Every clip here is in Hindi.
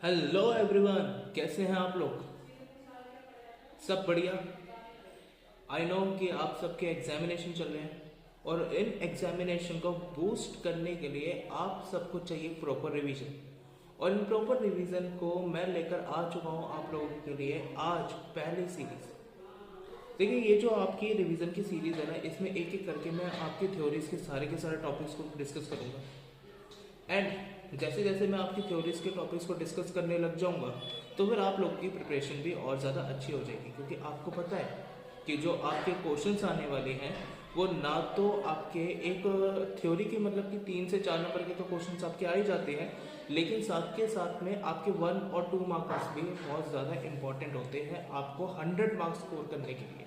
हेलो एवरीवन, कैसे हैं आप लोग? सब बढ़िया। आई नो कि आप सबके एग्जामिनेशन चल रहे हैं और इन एग्जामिनेशन को बूस्ट करने के लिए आप सबको चाहिए प्रॉपर रिवीजन। और इन प्रॉपर रिवीजन को मैं लेकर आ चुका हूँ आप लोगों के लिए आज पहली सीरीज। देखिए, ये जो आपकी रिवीजन की सीरीज है ना, इसमें एक एक करके मैं आपकी थ्योरीज के सारे टॉपिक्स को डिस्कस करूँगा। एंड जैसे जैसे मैं आपकी थ्योरीज के टॉपिक्स को डिस्कस करने लग जाऊंगा तो फिर आप लोग की प्रिपरेशन भी और ज़्यादा अच्छी हो जाएगी, क्योंकि आपको पता है कि जो आपके क्वेश्चंस आने वाले हैं वो ना तो आपके एक थ्योरी के मतलब कि 3 से 4 नंबर के तो क्वेश्चंस आपके आ ही जाते हैं, लेकिन साथ के साथ में आपके 1 और 2 मार्क्स भी बहुत ज़्यादा इंपॉर्टेंट होते हैं आपको 100 मार्क्स स्कोर करने के लिए।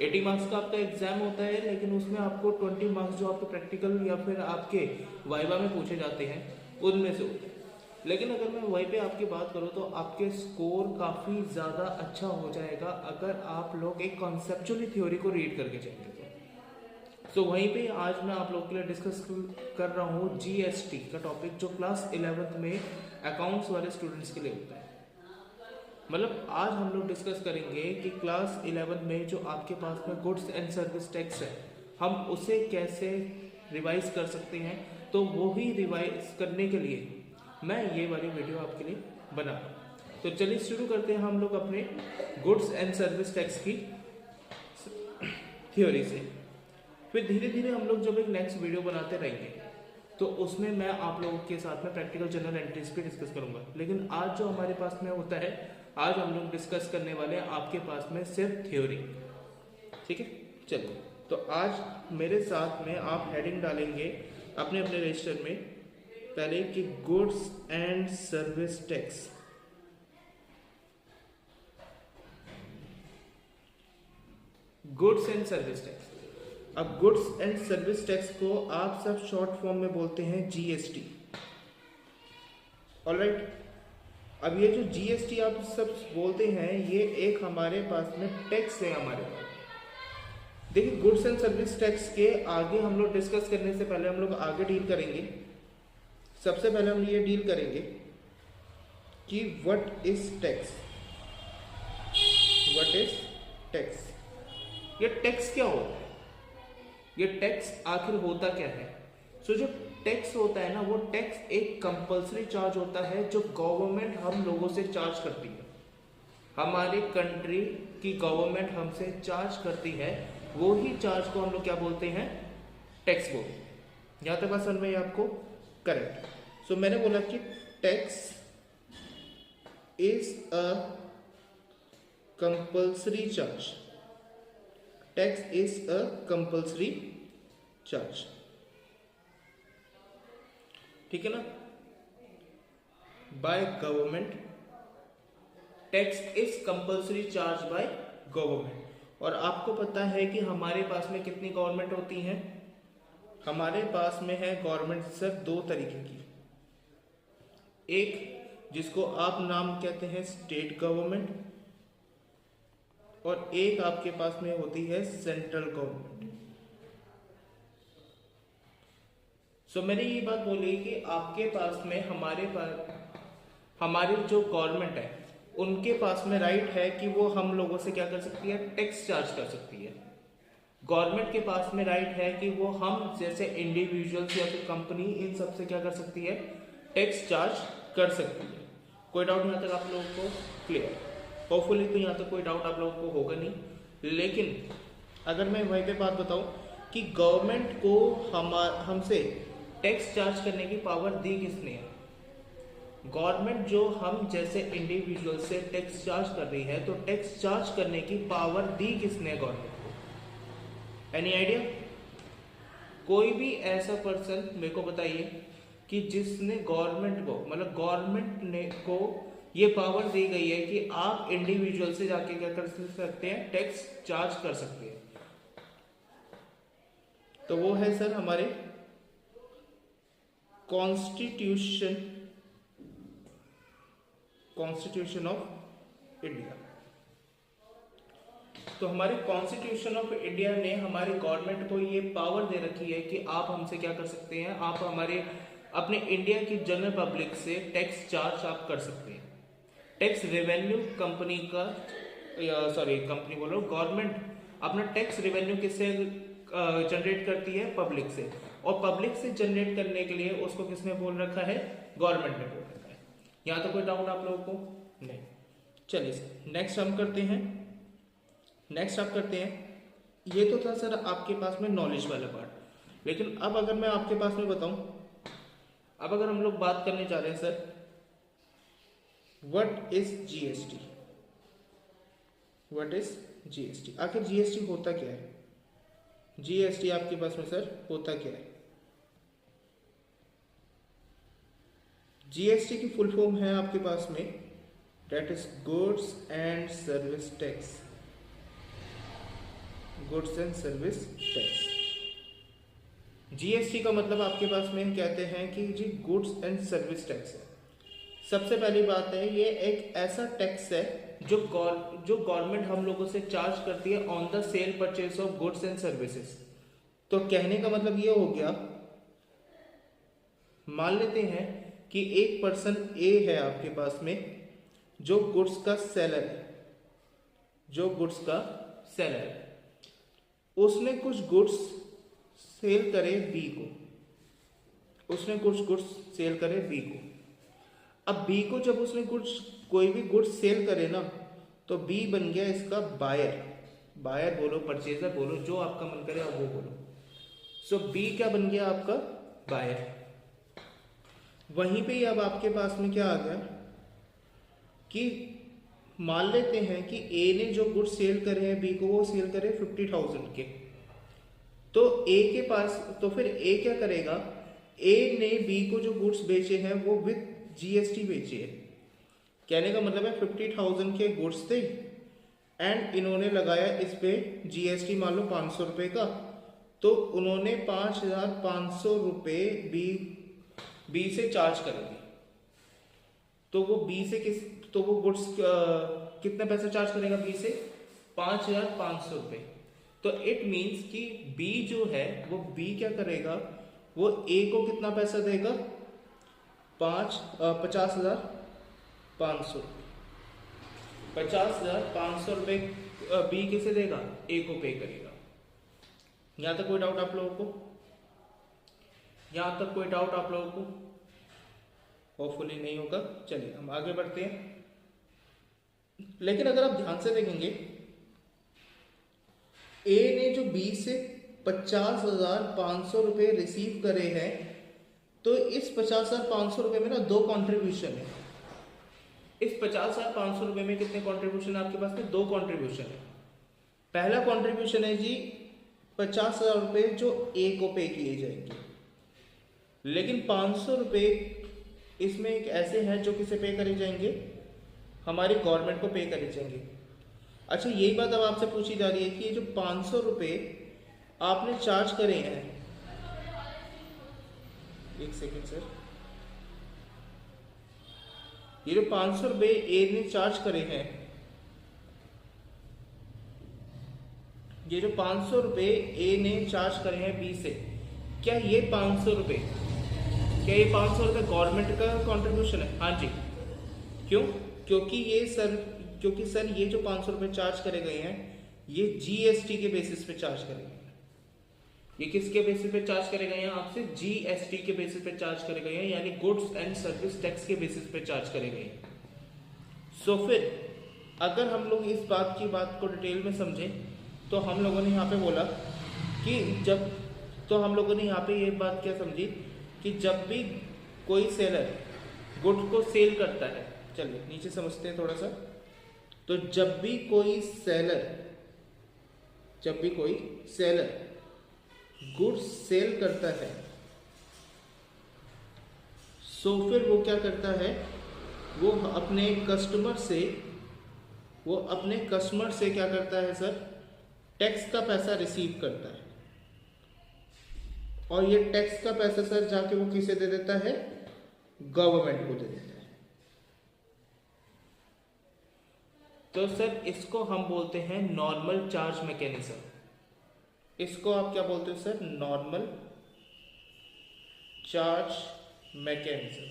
80 मार्क्स का आपका एग्जाम होता है, लेकिन उसमें आपको 20 मार्क्स जो आपके प्रैक्टिकल या फिर आपके वाइवा में पूछे जाते हैं उनमें से होते हैं। लेकिन अगर मैं वहीं पे आपकी बात करूँ तो आपके स्कोर काफ़ी ज़्यादा अच्छा हो जाएगा अगर आप लोग एक कॉन्सेप्चुअली थ्योरी को रीड करके जाएंगे तो वहीं पे आज मैं आप लोगों के लिए डिस्कस कर रहा हूँ जीएसटी का टॉपिक, जो क्लास 11th में अकाउंट्स वाले स्टूडेंट्स के लिए होता है। मतलब आज हम लोग डिस्कस करेंगे कि क्लास 11 में जो आपके पास में गुड्स एंड सर्विस टैक्स है, हम उसे कैसे रिवाइज कर सकते हैं। तो वो ही रिवाइज करने के लिए मैं ये वाली वीडियो आपके लिए बना रहा हूँ। तो चलिए शुरू करते हैं हम लोग अपने गुड्स एंड सर्विस टैक्स की थ्योरी से। फिर धीरे धीरे हम लोग जब एक नेक्स्ट वीडियो बनाते रहेंगे तो उसमें मैं आप लोगों के साथ में प्रैक्टिकल जर्नल एंट्रीज पे डिस्कस करूंगा। लेकिन आज जो हमारे पास में होता है, आज हम लोग डिस्कस करने वाले हैं आपके पास में सिर्फ थ्योरी। ठीक है, चलिए। तो आज मेरे साथ में आप हेडिंग डालेंगे अपने अपने रजिस्टर में, पहले कि goods and service tax. Goods and service tax. अब गुड्स एंड सर्विस टैक्स को आप सब शॉर्ट फॉर्म में बोलते हैं जीएसटी। ऑलराइट, अब ये जो जीएसटी आप सब बोलते हैं, ये एक हमारे पास में टैक्स है हमारे पास। देखिए, गुड्स एंड सर्विस टैक्स के आगे हम लोग डिस्कस करने से पहले हम लोग आगे डील करेंगे। सबसे पहले हम ये डील करेंगे कि what is tax. What is tax? ये टैक्स क्या होता है? ये टैक्स आखिर होता क्या है? जो टैक्स होता है ना, वो टैक्स एक कंपल्सरी चार्ज होता है जो गवर्नमेंट हम लोगों से चार्ज करती है। हमारे कंट्री की गवर्नमेंट हमसे चार्ज करती है, वो ही चार्ज को हम लोग क्या बोलते हैं? टैक्स बोलते हैं। यहाँ तक बात समझ में आपको? करेक्ट। सो मैंने बोला कि tax is a compulsory charge. Tax is a compulsory charge. ठीक है ना? By government, tax is compulsory charge by government. और आपको पता है कि हमारे पास में कितनी गवर्नमेंट होती हैं? हमारे पास में है गवर्नमेंट सिर्फ 2 तरीके की। एक जिसको आप नाम कहते हैं स्टेट गवर्नमेंट, और एक आपके पास में होती है सेंट्रल गवर्नमेंट। सो मैंने ये बात बोली कि आपके पास में हमारी जो गवर्नमेंट है उनके पास में राइट है कि वो हम लोगों से क्या कर सकती है? टैक्स चार्ज कर सकती है। गवर्नमेंट के पास में राइट है कि वो हम जैसे इंडिविजुअल्स या फिर कंपनी, इन सब से क्या कर सकती है? टैक्स चार्ज कर सकती है। कोई डाउट यहाँ तक आप लोगों को क्लियर? होपफुली तो यहाँ तक कोई डाउट आप लोगों को होगा नहीं। लेकिन अगर मैं वहीं पे बात बताऊं कि गवर्नमेंट को हमसे टैक्स चार्ज करने की पावर दी किसने है? गवर्नमेंट जो हम जैसे इंडिविजुअल से टैक्स चार्ज कर रही है, तो टैक्स चार्ज करने की पावर दी किसने गवर्नमेंट को? Any idea? कोई भी ऐसा पर्सन मेरे को बताइए कि जिसने गवर्नमेंट को, मतलब गवर्नमेंट ने को ये पावर दी गई है कि आप इंडिविजुअल से जाके क्या कर सकते हैं? टैक्स चार्ज कर सकते हैं। तो वो है सर हमारे कॉन्स्टिट्यूशन ऑफ इंडिया। तो हमारे कॉन्स्टिट्यूशन ऑफ इंडिया ने हमारी गवर्नमेंट को ये पावर दे रखी है कि आप हमसे क्या कर सकते हैं? आप हमारे अपने इंडिया की जनरल पब्लिक से टैक्स चार्ज आप कर सकते हैं। टैक्स रेवेन्यू कंपनी का, सॉरी कंपनी बोलो, गवर्नमेंट अपना टैक्स रेवेन्यू किससे जनरेट करती है? पब्लिक से। और पब्लिक से जनरेट करने के लिए उसको किसने बोल रखा है? गवर्नमेंट ने बोल रखा है। यहाँ तो कोई डाउट आप लोगों को नहीं? चलिए नेक्स्ट हम करते हैं। नेक्स्ट आप करते हैं, ये तो था सर आपके पास में नॉलेज वाला पार्ट। लेकिन अब अगर मैं आपके पास में बताऊं, अब अगर हम लोग बात करने जा रहे हैं sir, what is GST? What is GST? आखिर जीएसटी होता क्या है? जीएसटी आपके पास में सर होता क्या है? जीएसटी की फुल फॉर्म है आपके पास में, that is goods and service tax. Goods and service tax. GST का मतलब आपके पास में कहते हैं कि G goods and service tax है। सबसे पहली बात है, ये एक ऐसा टैक्स है जो गवर्नमेंट हम लोगों से चार्ज करती है on the cell purchase of goods and services. तो कहने का मतलब ये हो गया, मान लेते हैं कि एक पर्सन ए है आपके पास में जो गुड्स का सेलर है, जो गुड्स का सेलर है, उसने कुछ गुड्स सेल करे बी को, उसने कुछ गुड्स सेल करे बी को। अब बी को जब उसने कोई भी गुड्स सेल करे ना, तो बी बन गया इसका बायर। बायर बोलो, परचेजर बोलो, जो आपका मन करे आप वो बोलो। सो बी क्या बन गया? आपका बायर। वहीं पे अब आपके पास में क्या आ गया कि मान लेते हैं कि ए ने जो गुड्स सेल करे हैं बी को, वो सेल करे 50,000 के। तो ए के पास, तो फिर ए क्या करेगा? ए ने बी को जो गुड्स बेचे हैं वो विद जीएसटी बेचे हैं। कहने का मतलब है 50,000 के गुड्स थे एंड इन्होंने लगाया इस पे जीएसटी मान लो 500 रुपए का, तो उन्होंने 5,500 रुपए बी से चार्ज करेंगे। तो वो बी से तो वो गुड्स कितना पैसा चार्ज करेगा बी से? 5,500 रुपए। तो इट मीन्स कि बी जो है वो बी क्या करेगा? वो ए को कितना पैसा देगा? 50,500 रुपये। 50,500 रुपये बी किसे देगा? ए को पे करेगा। यहां तक कोई डाउट आप लोगों को? यहां तक कोई डाउट आप लोगों को? होपफुली नहीं होगा। चलिए हम आगे बढ़ते हैं। लेकिन अगर आप ध्यान से देखेंगे, ए ने जो बी से 50,500 रुपये रिसीव करे हैं, तो इस 50,500 रुपये में ना दो कॉन्ट्रीब्यूशन है। इस 50,500 रुपये में कितने कॉन्ट्रीब्यूशन है आपके पास में? दो कॉन्ट्रीब्यूशन है। पहला कॉन्ट्रीब्यूशन है जी 50,000 रुपये जो ए को पे किए जाएंगे, लेकिन 500 रुपये इसमें एक ऐसे हैं जो किसे पे करे जाएंगे? हमारी गवर्नमेंट को पे करे जाएंगे। अच्छा, यही बात अब आपसे पूछी जा रही है कि ये जो 500 रुपये आपने चार्ज करे हैं, एक सेकेंड सर, ये जो 500 रुपये ए ने चार्ज करे हैं, ये जो 500 रुपये ए ने चार्ज करे हैं बी से, क्या ये 500 रुपये, क्या ये 500 रुपये गवर्नमेंट का कंट्रीब्यूशन है? हाँ जी। क्यों? क्योंकि सर ये जो 500 रुपये चार्ज करे गए हैं ये जीएसटी के बेसिस पे चार्ज करे गए हैं। ये किसके बेसिस पे चार्ज करे गए हैं आपसे? जीएसटी के बेसिस पे चार्ज करे गए हैं, यानी गुड्स एंड सर्विस टैक्स के बेसिस पे चार्ज करे गए हैं। सो फिर अगर हम लोग इस बात को डिटेल में समझें, तो हम लोगों ने यहाँ पे बोला कि हम लोगों ने यहाँ पे ये बात क्या समझी कि जब भी कोई सेलर गुड को सेल करता है, चलिए नीचे समझते हैं थोड़ा सा। तो जब भी कोई सेलर गुड्स सेल करता है, सो फिर वो क्या करता है? वो अपने कस्टमर से क्या करता है सर? टैक्स का पैसा रिसीव करता है। और ये टैक्स का पैसा सर जाके वो किसे दे देता है? गवर्नमेंट को दे देता है। तो सर इसको हम बोलते हैं नॉर्मल चार्ज मैकेनिज्म। इसको आप क्या बोलते हो sir? Normal charge mechanism.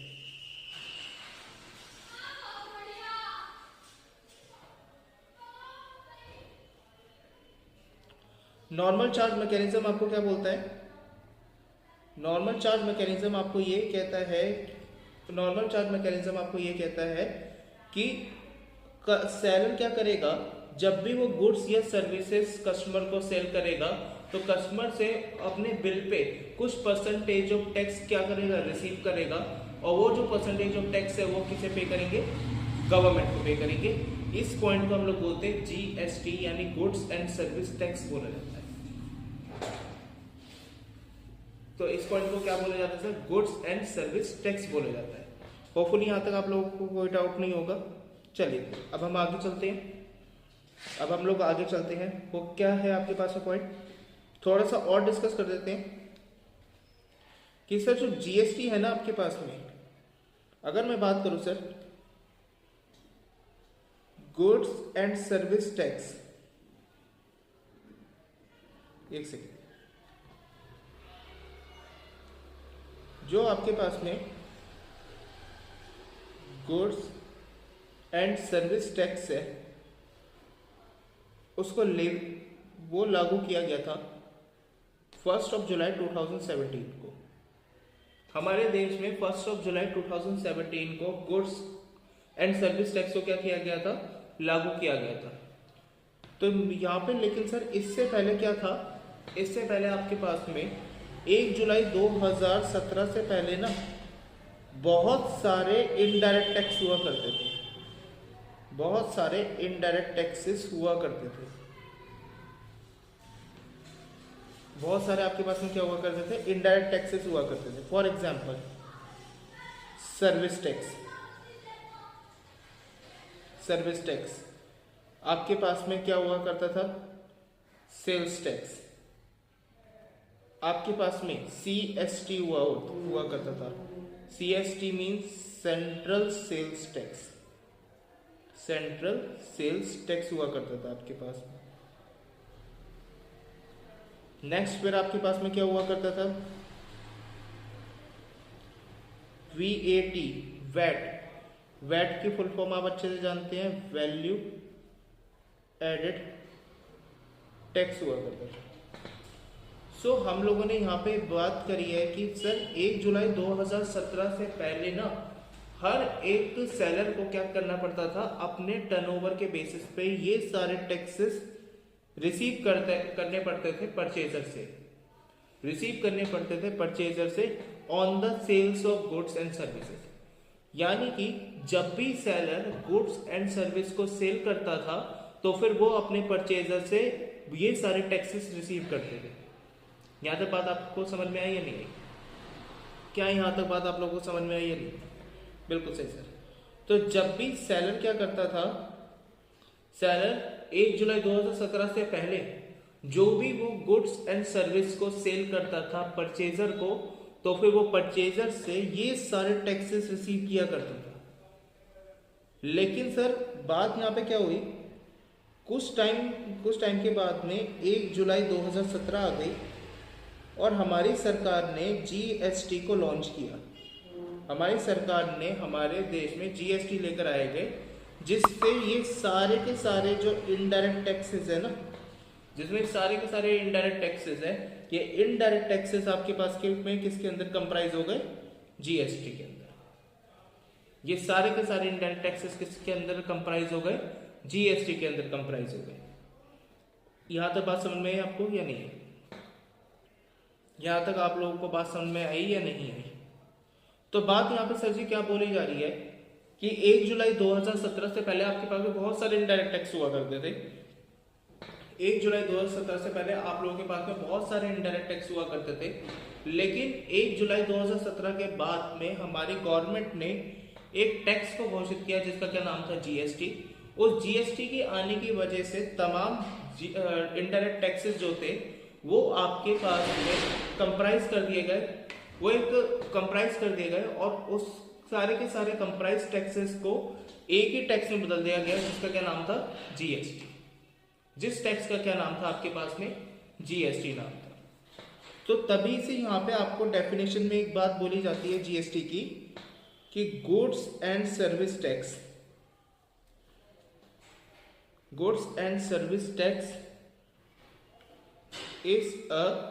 Normal charge mechanism आपको क्या बोलता है? नॉर्मल चार्ज मैकेनिज्म आपको ये कहता है, नॉर्मल चार्ज मैकेनिज्म आपको ये कहता है कि सेलर क्या करेगा, जब भी वो गुड्स या सर्विसेज कस्टमर को सेल करेगा तो कस्टमर से अपने बिल पे कुछ परसेंटेज ऑफ टैक्स क्या करेगा, रिसीव करेगा, और वो जो परसेंटेज ऑफ टैक्स है वो किसे पे करेंगे, गवर्नमेंट को पे करेंगे। इस पॉइंट को हम लोग बोलते हैं जीएसटी, यानी गुड्स एंड सर्विस टैक्स बोला जाता है। तो इस पॉइंट को क्या बोला जाता है sir? Goods and service tax बोला जाता है। होपफुली यहाँ तक आप लोगों को कोई डाउट नहीं होगा। चलिए अब हम आगे चलते हैं। अब हम लोग आगे चलते हैं, वो क्या है आपके पास में पॉइंट, थोड़ा सा और डिस्कस कर देते हैं कि सर जो जीएसटी है ना आपके पास में, अगर मैं बात करूं sir goods and service tax, एक सेकेंड, जो आपके पास में गुड्स एंड सर्विस टैक्स है उसको वो लागू किया गया था 1 जुलाई 2017 को। हमारे देश में 1 जुलाई 2017 को गुड्स एंड सर्विस टैक्स को क्या किया गया था, लागू किया गया था। तो यहाँ पे लेकिन सर इससे पहले क्या था, इससे पहले आपके पास में 1 जुलाई 2017 से पहले ना बहुत सारे इनडायरेक्ट टैक्स हुआ करते थे, बहुत सारे इनडायरेक्ट टैक्सेस हुआ करते थे, बहुत सारे आपके पास में क्या हुआ करते थे, इनडायरेक्ट टैक्सेस हुआ करते थे। For example service tax, service tax आपके पास में क्या हुआ करता था, सेल्स टैक्स, आपके पास में सीएसटी हुआ करता था। CST means central sales tax, central sales tax हुआ करता था आपके पास में। नेक्स्ट फिर आपके पास में क्या हुआ करता था, वीएटी, वैट, वैट की फुल फॉर्म आप अच्छे से जानते हैं, वैल्यू एडेड टैक्स हुआ करता था। सो हम लोगों ने यहाँ पे बात करी है कि सर 1 जुलाई 2017 से पहले ना हर एक सेलर को क्या करना पड़ता था, अपने टर्नओवर के बेसिस पे ये सारे टैक्सेस रिसीव करने पड़ते थे परचेजर से, रिसीव करने पड़ते थे परचेजर से on the sales of goods and services. यानी कि जब भी सेलर गुड्स एंड सर्विस को सेल करता था तो फिर वो अपने परचेजर से ये सारे टैक्सेस रिसीव करते थे। यहाँ तक बात आपको समझ में आई या नहीं आई? क्या यहाँ तक बात आप लोगों को समझ में आई या नहीं? बिल्कुल सही सर। तो जब भी सेलर क्या करता था, सेलर 1 जुलाई 2017 से पहले जो भी वो गुड्स एंड सर्विस को सेल करता था परचेजर को, तो फिर वो परचेजर से ये सारे टैक्सेस रिसीव किया करता था। लेकिन सर बात यहाँ पे क्या हुई, कुछ टाइम के बाद में 1 जुलाई 2017 आ गई और हमारी सरकार ने जीएसटी को लॉन्च किया। हमारी सरकार ने हमारे देश में जीएसटी लेकर आए गए, जिससे ये सारे के सारे जो इनडायरेक्ट टैक्सेस है ना, जिसमें सारे के सारे इनडायरेक्ट टैक्सेस है, ये इनडायरेक्ट टैक्सेस आपके पास में किसके अंदर कंप्राइज हो गए, जीएसटी के अंदर। ये सारे के सारे इनडायरेक्ट टैक्सेस किसके अंदर कंप्राइज हो गए, जीएसटी के अंदर कंप्राइज हो गए। यहां तक बात समझ में आई आपको या नहीं? यहां तक आप लोगों को बात समझ में आई या नहीं आई? तो बात यहाँ पे सर जी क्या बोली जा रही है कि 1 जुलाई 2017 से पहले आपके पास में बहुत सारे इनडायरेक्ट टैक्स हुआ करते थे। 1 जुलाई 2017 से पहले आप लोगों के पास में बहुत सारे इनडायरेक्ट टैक्स हुआ करते थे, लेकिन 1 जुलाई 2017 के बाद में हमारी गवर्नमेंट ने एक टैक्स को घोषित किया जिसका क्या नाम था, जीएसटी। उस जीएसटी के आने की वजह से तमाम इनडायरेक्ट टैक्सेस जो थे वो आपके पास में कंप्राइज कर दिए गए, वो एक कंप्राइज कर दिए गए और उस सारे के सारे कंप्राइज टैक्सेस को एक ही टैक्स में बदल दिया गया जिसका क्या नाम था, जीएसटी। जिस टैक्स का क्या नाम था आपके पास में, जीएसटी नाम था। तो तभी से यहाँ पे आपको डेफिनेशन में एक बात बोली जाती है जीएसटी की कि goods and service tax, goods and service tax is a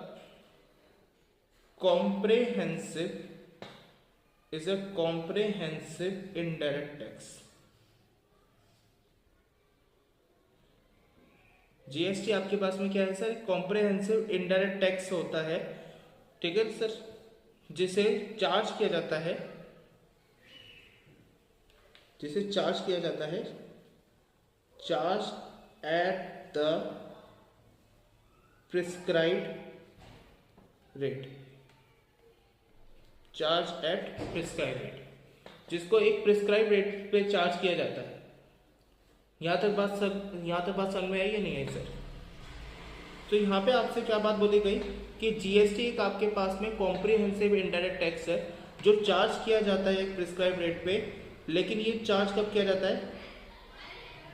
comprehensive indirect tax। GST आपके पास में क्या है सर? कॉम्प्रिहेंसिव इनडायरेक्ट टैक्स होता है, ठीक है सर, जिसे चार्ज किया जाता है, charge at the prescribed rate, charge at prescribe rate, जिसको एक प्रिस्क्राइब रेट पे चार्ज किया जाता है। यहाँ तक बात समझ में आई या नहीं आई सर? तो यहाँ पे आपसे क्या बात बोली गई कि जीएसटी एक आपके पास में कॉम्प्रिहेंसिव इनडायरेक्ट टैक्स है जो चार्ज किया जाता है एक प्रिस्क्राइब रेट पे, लेकिन ये चार्ज कब किया जाता है?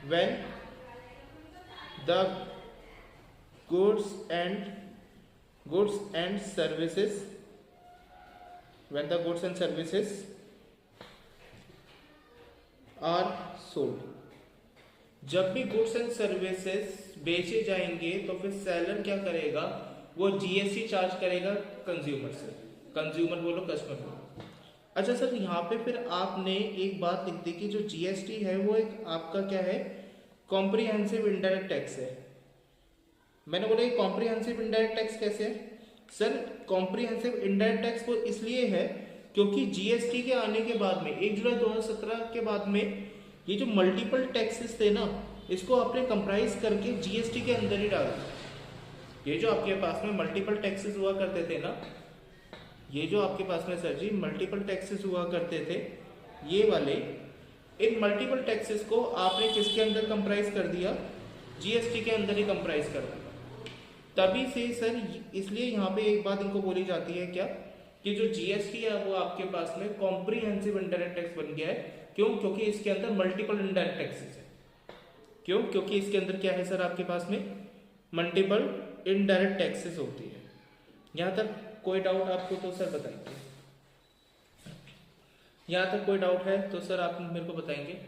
When the goods and services are sold. जब भी गुड्स एंड सर्विसेज बेचे जाएंगे तो फिर सेलर क्या करेगा? वो जीएसटी चार्ज करेगा कंज्यूमर से। कंज्यूमर बोलो, कस्टमर बोलो। अच्छा सर, यहाँ पे फिर आपने एक बात लिख दी कि जो जीएसटी है वो एक आपका क्या है? कॉम्प्रिहेंसिव इनडायरेक्ट टैक्स है। मैंने बोला ये कॉम्प्रिहेंसिव इनडायरेक्ट टैक्स कैसे है सर? कॉम्प्रिहेंसिव इनडायरेक्ट टैक्स वो इसलिए है क्योंकि जीएसटी के आने के बाद में 1 जुलाई 2017 के बाद में ये जो मल्टीपल टैक्सेस थे ना, इसको आपने कंप्राइज करके जीएसटी के अंदर ही डाला। ये जो आपके पास में मल्टीपल टैक्सेस हुआ करते थे ना, ये जो आपके पास में सर जी मल्टीपल टैक्सेस हुआ करते थे, ये वाले, इन मल्टीपल टैक्सेस को आपने किसके अंदर कंप्राइज कर दिया? जीएसटी के अंदर ही कंप्राइज कर दिया। तभी से सर, इसलिए यहाँ पे एक बात इनको बोली जाती है क्या, कि जो जीएसटी है वो आपके पास में कॉम्प्रिहेंसिव इनडायरेक्ट टैक्स बन गया है। क्यों? क्योंकि इसके अंदर मल्टीपल इनडायरेक्ट टैक्सेस है। क्यों? क्योंकि इसके अंदर क्या है सर आपके पास में? मल्टीपल इनडायरेक्ट टैक्सेस होती है। यहाँ तक कोई डाउट आपको तो सर बताएंगे? यहाँ तक कोई डाउट है तो सर आप मेरे को बताएंगे?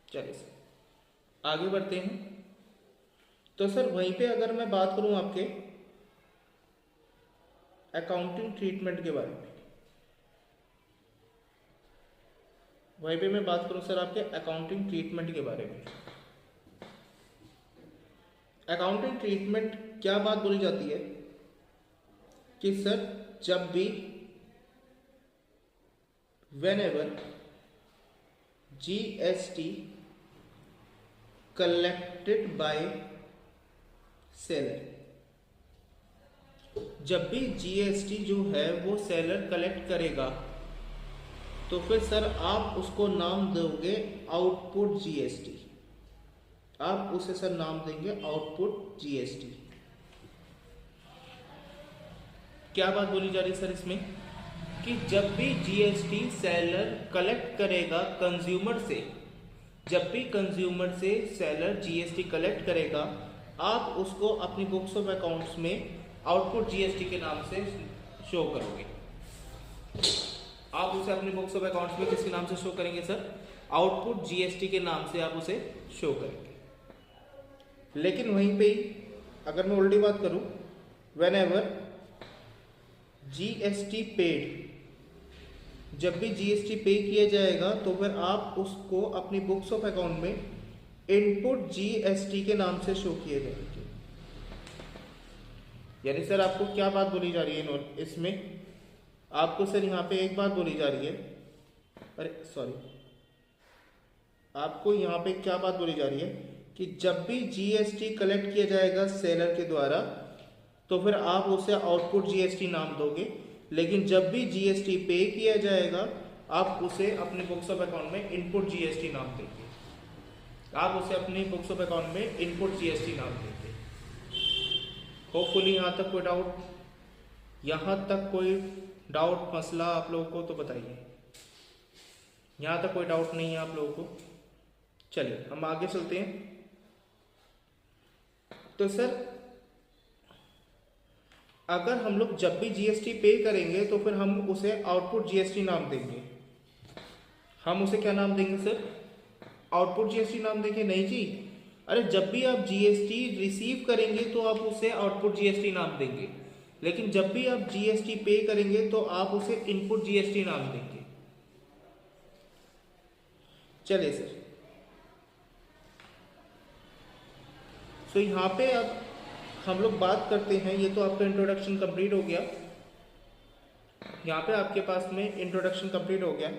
चलिए सर आगे बढ़ते हैं। तो सर वहीं पे अगर मैं बात करूं आपके अकाउंटिंग ट्रीटमेंट के बारे में, वहीं पे मैं बात करूं सर आपके अकाउंटिंग ट्रीटमेंट के बारे में। अकाउंटिंग ट्रीटमेंट क्या बात बोली जाती है कि सर जब भी whenever GST collected by seller, जब भी जीएसटी जो है वो सेलर कलेक्ट करेगा तो फिर सर आप उसको नाम दोगे आउटपुट जीएसटी। आप उसे सर नाम देंगे आउटपुट जीएसटी। क्या बात बोली जा रही है सर इसमें? कि जब भी जीएसटी सेलर कलेक्ट करेगा कंज्यूमर से, जब भी कंज्यूमर से सेलर जीएसटी कलेक्ट करेगा, आप उसको अपनी बुक्स ऑफ अकाउंट्स में आउटपुट जीएसटी के नाम से शो करोगे। आप उसे अपनी बुक्स ऑफ अकाउंट्स में किसके नाम से शो करेंगे सर? आउटपुट जीएसटी के नाम से आप उसे शो करेंगे। लेकिन वहीं पे ही अगर मैं उल्टी बात करूं, व्हेनेवर जीएसटी पेड, जब भी जीएसटी पे किया जाएगा तो फिर आप उसको अपनी बुक्स ऑफ अकाउंट में इनपुट जीएसटी के नाम से शो किए जाएंगे। यानी सर आपको क्या बात बोली जा रही है इसमें? आपको सर यहाँ पे एक बात बोली जा रही है, अरे सॉरी, आपको यहाँ पे क्या बात बोली जा रही है कि जब भी जीएसटी कलेक्ट किया जाएगा सेलर के द्वारा तो फिर आप उसे आउटपुट जीएसटी नाम दोगे, लेकिन जब भी जीएसटी पे किया जाएगा आप उसे अपने बुक्स ऑफ अकाउंट में इनपुट जीएसटी नाम देंगे। आप उसे अपनी बुक्स ऑफ अकाउंट में इनपुट जीएसटी नाम देंगे। होपफुली यहाँ तक कोई डाउट, यहाँ तक कोई डाउट मसला आप लोगों को तो बताइए। यहाँ तक कोई डाउट नहीं है आप लोगों को? चलिए हम आगे चलते हैं। तो सर अगर हम लोग जब भी जीएसटी पे करेंगे तो फिर हम उसे आउटपुट जीएसटी नाम देंगे। हम उसे क्या नाम देंगे सर? आउटपुट जीएसटी नाम देंगे? नहीं जी, अरे जब भी आप जीएसटी रिसीव करेंगे तो आप उसे आउटपुट जीएसटी नाम देंगे, लेकिन जब भी आप जीएसटी पे करेंगे तो आप उसे इनपुट जीएसटी नाम देंगे। चलिए सर, तो यहाँ पे अब हम लोग बात करते हैं, ये तो आपका इंट्रोडक्शन कंप्लीट हो गया। यहाँ पे आपके पास में इंट्रोडक्शन कंप्लीट हो गया।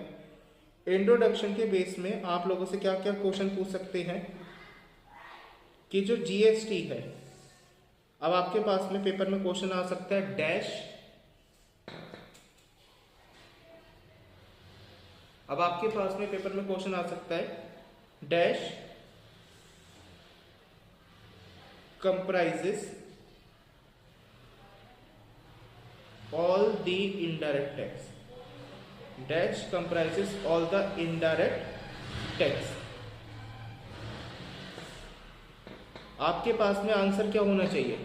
इंट्रोडक्शन के बेस में आप लोगों से क्या क्या क्वेश्चन पूछ सकते हैं कि जो जीएसटी है, अब आपके पास में पेपर में क्वेश्चन आ सकता है डैश, अब आपके पास में पेपर में क्वेश्चन आ सकता है dash comprises all the indirect tax, dash comprises all the indirect tax। आपके पास में आंसर क्या होना चाहिए?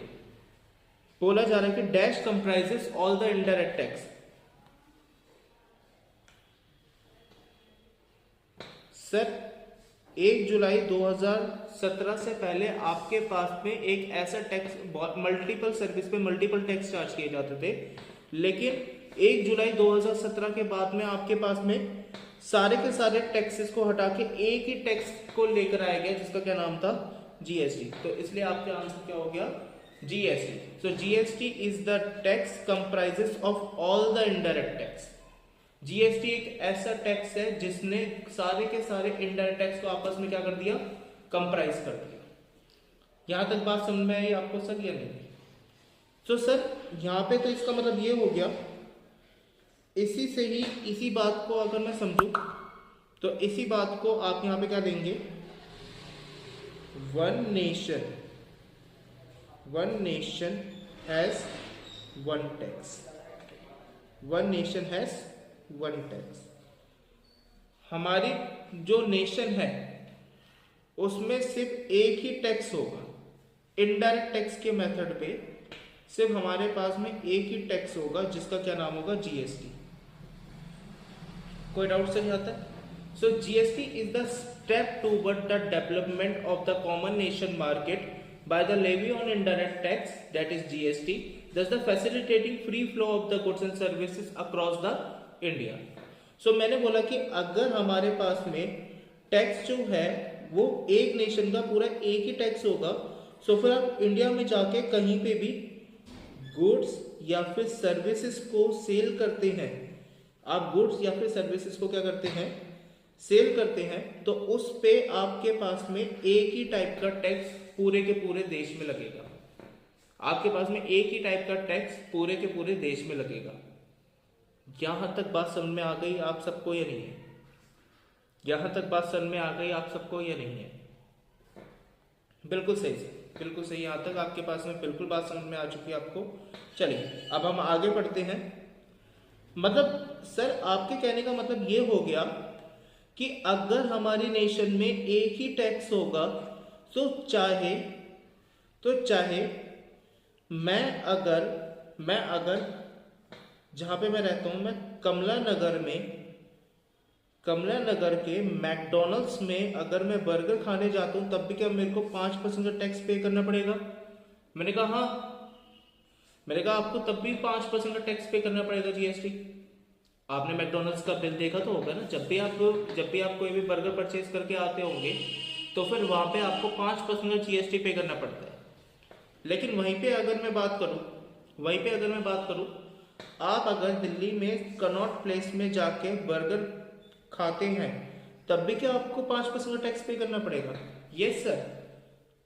बोला जा रहा है कि dash comprises all the indirect tax. Sir 1 जुलाई 2017 से पहले आपके पास में एक ऐसा टैक्स, मल्टीपल सर्विस पे मल्टीपल टैक्स चार्ज किए जाते थे, लेकिन 1 जुलाई 2017 के बाद में आपके पास में सारे के सारे टैक्सेस को हटा के एक ही टैक्स को लेकर आया गया जिसका क्या नाम था? जीएसटी। तो इसलिए आपका आंसर क्या हो गया? GST. So GST is the tax comprises of all the indirect tax. GST एक ऐसा टैक्स है जिसने सारे के सारे इनडायरेक्ट टैक्स को आपस में क्या कर दिया? कंप्राइज कर दिया। यहां तक बात समझ में आई आपको सर या नहीं? तो सर यहाँ पे तो इसका मतलब ये हो गया, इसी से ही इसी बात को अगर मैं समझूं तो इसी बात को आप यहाँ पे क्या देंगे? One nation has one tax. One nation has one tax. हमारी जो नेशन है उसमें सिर्फ एक ही टैक्स होगा। इनडायरेक्ट टैक्स के मेथड पे सिर्फ हमारे पास में एक ही टैक्स होगा जिसका क्या नाम होगा? जीएसटी। कोई डाउट सही आता है? So GST is the step toward the development of the common nation market by the levy on indirect tax, that is GST, thus the facilitating free flow of the goods and services across the India. So मैंने बोला कि अगर हमारे पास में टैक्स जो है वो एक नेशन का पूरा एक ही टैक्स होगा, सो फिर आप इंडिया में जाके कहीं पे भी गुड्स या फिर सर्विसेज को सेल करते हैं, आप गुड्स या फिर सर्विसेज को क्या करते हैं? सेल करते हैं, तो उस पे आपके पास में एक ही टाइप का टैक्स पूरे के पूरे देश में लगेगा। आपके पास में एक ही टाइप का टैक्स पूरे के पूरे देश में लगेगा। यहां तक बात समझ में आ गई आप सबको या नहीं है? यहां तक बात समझ में आ गई आप सबको या नहीं है? बिल्कुल सही से, बिल्कुल सही। यहां तक आपके पास में बिल्कुल बात समझ में आ चुकी है आपको। चलिए अब हम आगे बढ़ते हैं। मतलब सर आपके कहने का मतलब ये हो गया कि अगर हमारी नेशन में एक ही टैक्स होगा तो चाहे मैं अगर जहां पे मैं रहता हूं, मैं कमला नगर के मैकडोनल्ड्स में अगर मैं बर्गर खाने जाता हूं तब भी क्या मेरे को 5% का टैक्स पे करना पड़ेगा? मैंने कहा हाँ। मैंने कहा आपको तब भी 5% का टैक्स पे करना पड़ेगा जीएसटी। आपने मैकडोनल्ड्स का बिल देखा तो होगा ना, जब भी आप कोई भी बर्गर परचेज करके आते होंगे तो फिर वहां पे आपको 5% का जीएसटी पे करना पड़ता है। लेकिन वहीं पे अगर मैं बात करूं, आप अगर दिल्ली में कनॉट प्लेस में जाके बर्गर खाते हैं तब भी क्या आपको 5% का टैक्स पे करना पड़ेगा? Yes sir.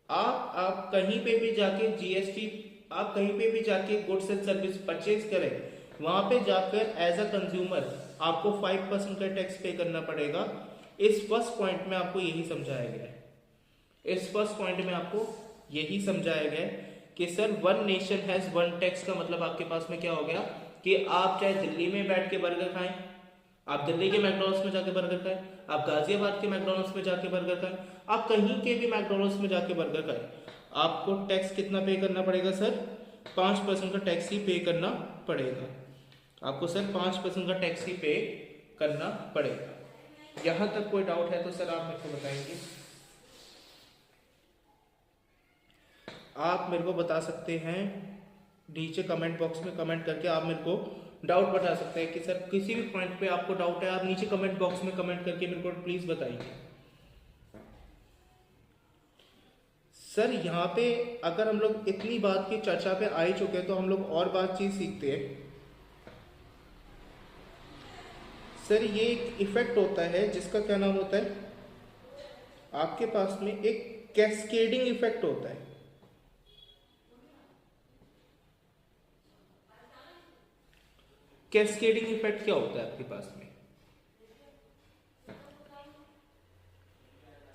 आप कहीं पे भी जाके जीएसटी, आप कहीं पे भी जाके गुड्स एंड सर्विस परचेज करें, वहां पे जाकर एज अ कंज्यूमर आपको 5% का टैक्स पे करना पड़ेगा। इस फर्स्ट पॉइंट में आपको यही समझाया गया है कि sir one nation has one tax का मतलब आपके पास में क्या हो गया कि आप चाहे दिल्ली में बैठ के बर्गर खाएं, आप दिल्ली के मैकडोनल्ड्स में जाके बर्गर खाएं, आप गाजियाबाद के मैकडोनल्ड्स में जाके बर्गर खाएं, आप कहीं के भी मैकडोनल्ड्स में जाके बर्गर खाएं, आपको टैक्स कितना पे करना पड़ेगा सर? 5% का टैक्स ही पे करना पड़ेगा। आपको सर 5% का टैक्स ही पे करना पड़ेगा। यहां तक कोई डाउट है तो सर आप मेरे को बताएंगे, आप मेरे को बता सकते हैं नीचे कमेंट बॉक्स में कमेंट करके आप मेरे को डाउट बता सकते हैं कि सर किसी भी पॉइंट पे आपको डाउट है, आप नीचे कमेंट बॉक्स में कमेंट करके मेरे को प्लीज बताइए। सर यहाँ पे अगर हम लोग इतनी बात की चर्चा पे आ ही चुके हैं तो हम लोग और बातचीत सीखते हैं। सर ये एक इफेक्ट होता है जिसका क्या नाम होता है, आपके पास में एक कैस्केडिंग इफेक्ट होता है। कैस्केडिंग इफेक्ट क्या होता है आपके पास में?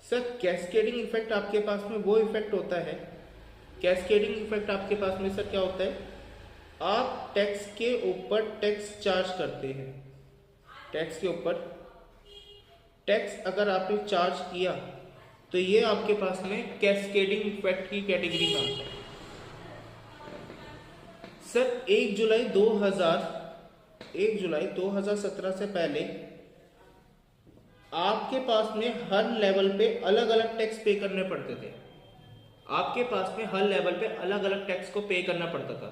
सर कैस्केडिंग इफेक्ट आपके पास में वो इफेक्ट होता है, कैस्केडिंग इफेक्ट आपके पास में सर क्या होता है, आप टैक्स के ऊपर टैक्स चार्ज करते हैं, टैक्स के ऊपर टैक्स अगर आपने चार्ज किया तो ये आपके पास में कैस्केडिंग इफेक्ट की कैटेगरी में आता है। सर 1 जुलाई 2017 से पहले आपके पास में हर लेवल पे अलग अलग टैक्स पे करने पड़ते थे, आपके पास में हर लेवल पे अलग अलग टैक्स को पे करना पड़ता था।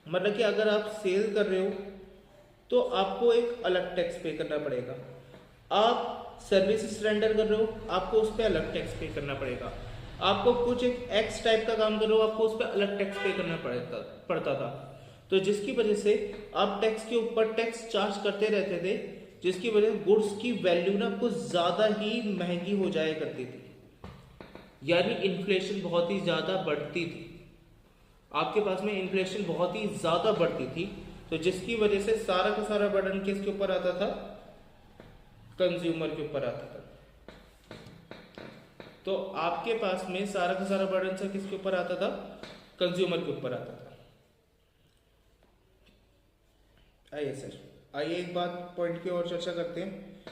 मतलब कि अगर आप सेल कर रहे हो तो आपको एक अलग टैक्स पे करना पड़ेगा, आप सर्विसेज रेंडर कर रहे हो आपको उस पर अलग टैक्स पे करना पड़ेगा, आपको कुछ एक एक्स टाइप का काम कर रहे हो आपको उस पर अलग टैक्स पे करना पड़ता था। तो जिसकी वजह से आप टैक्स के ऊपर टैक्स चार्ज करते रहते थे, जिसकी वजह से गुड्स की वैल्यू ना कुछ ज्यादा ही महंगी हो जाया करती थी, यानी इन्फ्लेशन बहुत ही ज्यादा बढ़ती थी, आपके पास में इन्फ्लेशन बहुत ही ज्यादा बढ़ती थी। तो जिसकी वजह से सारा का सारा बर्डन किसके ऊपर आता था, कंज्यूमर के ऊपर आता था। तो आपके पास में सारा का सारा बर्डन सर किसके ऊपर आता था, कंज्यूमर के ऊपर आता था। आइए सर, आइए एक बात पॉइंट की और चर्चा करते हैं।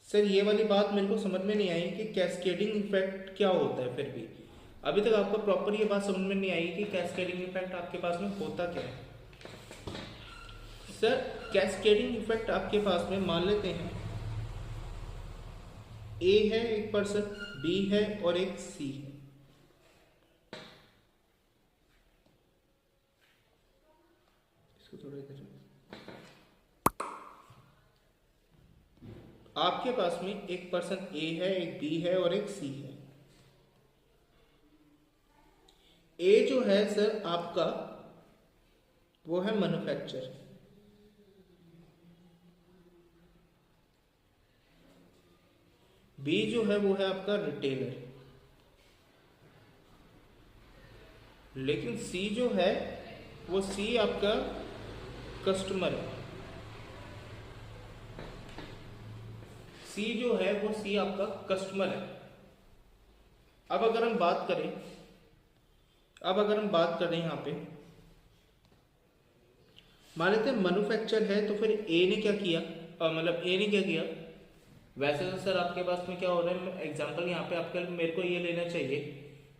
सर ये वाली बात मेरे को समझ में नहीं आई कि कैस्केडिंग इफेक्ट क्या होता है। फिर भी अभी तक आपको प्रॉपर ये बात समझ में नहीं आई कि कैस्केडिंग इफेक्ट आपके पास में होता क्या है। सर कैस्केडिंग इफेक्ट आपके पास में मान लेते हैं ए है एक पर्सन, बी है और एक सी है। इसको थोड़ा इधर, आपके पास में एक पर्सन ए है, एक बी है और एक सी है। ए जो है सर आपका वो है मैन्युफैक्चर, बी जो है वो है आपका रिटेलर, लेकिन सी जो है वो सी आपका कस्टमर है। सी जो है वो सी आपका कस्टमर है। अब अगर हम बात करें यहाँ पे मान लेते हैं मैन्युफैक्चर है, तो फिर ए ने क्या किया, मतलब ए ने क्या किया, वैसे तो सर आपके पास में क्या हो रहा है, एग्जांपल यहाँ पे आपके मेरे को ये लेना चाहिए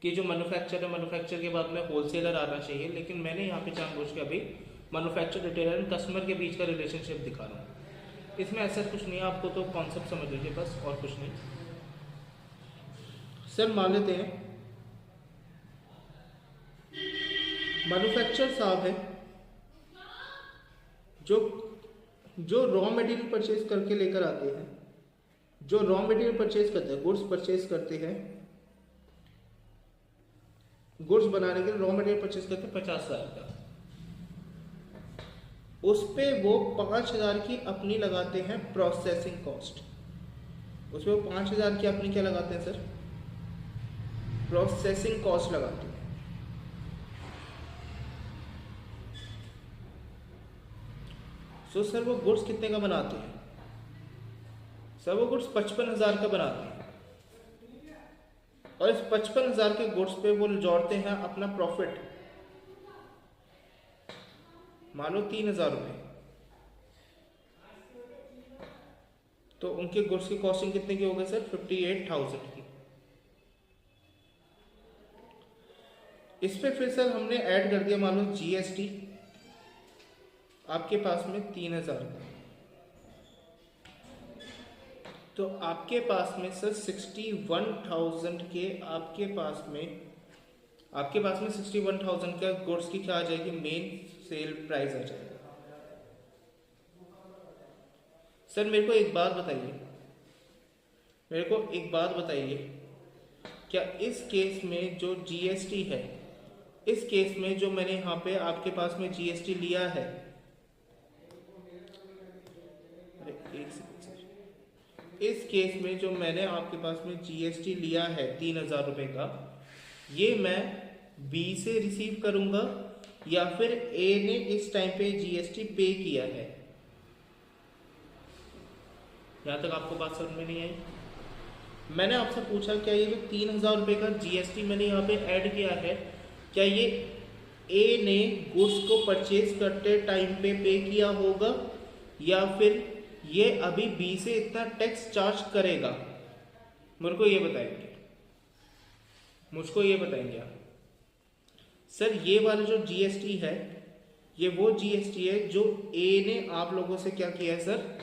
कि जो मैन्युफैक्चर है मैन्युफैक्चर के बाद में होलसेलर आना चाहिए, लेकिन मैंने यहाँ पे जानबूझ के अभी मैन्युफैक्चर रिटेलर एंड कस्टमर के बीच का रिलेशनशिप दिखा रहा हूँ। इसमें ऐसा कुछ नहीं है, आपको तो कॉन्सेप्ट समझ लीजिए बस, और कुछ नहीं। सर मान लेते हैं मैन्युफैक्चर साहब है जो रॉ मटेरियल परचेज करके लेकर आते हैं, जो रॉ मटेरियल परचेज करते हैं, गुड्स परचेज करते हैं, गुड्स बनाने के लिए रॉ मटेरियल परचेज करते हैं 50,000 का, उस पे वो 5,000 की अपनी लगाते हैं प्रोसेसिंग कॉस्ट, उसमें वो 5,000 की अपनी क्या लगाते हैं सर, प्रोसेसिंग कॉस्ट लगाते हैं। सो सर वो गुड्स कितने का बनाते हैं, सर वो गुड्स 55,000 का बनाते हैं, और इस 55,000 के गुड्स पे वो जोड़ते हैं अपना प्रॉफिट, मान लो 3,000 रुपये, तो उनके गुड्स की कॉस्टिंग कितने की हो गई सर, 58,000 की। इस पे फिर सर हमने ऐड कर दिया मान लो जीएसटी आपके पास में 3000 का, तो आपके पास में सर 61,000 के आपके पास में 61,000 का गुड्स की क्या आ जाएगी, मेन सेल प्राइस आ जाएगा। सर मेरे को एक बात बताइए, क्या इस केस में जो जीएसटी है, इस केस में जो मैंने यहाँ पे आपके पास में जीएसटी लिया है, अरे एक सेकंड सर, इस केस में जो मैंने आपके पास में जीएसटी लिया है 3,000 रुपए का, ये मैं बी से रिसीव करूंगा या फिर ए ने इस टाइम पे जीएसटी पे किया है? यहां तक आपको बात समझ में नहीं आई? मैंने आपसे पूछा क्या ये जो 3,000 रुपए का जीएसटी मैंने यहाँ पे ऐड किया है, क्या ये ए ने गुड्स को परचेज करते टाइम पे किया होगा या फिर ये अभी बी से इतना टैक्स चार्ज करेगा? मुझको ये बताएंगे आप। सर ये वाला जो जीएसटी है, ये वो जीएसटी है जो ए ने आप लोगों से क्या किया है सर,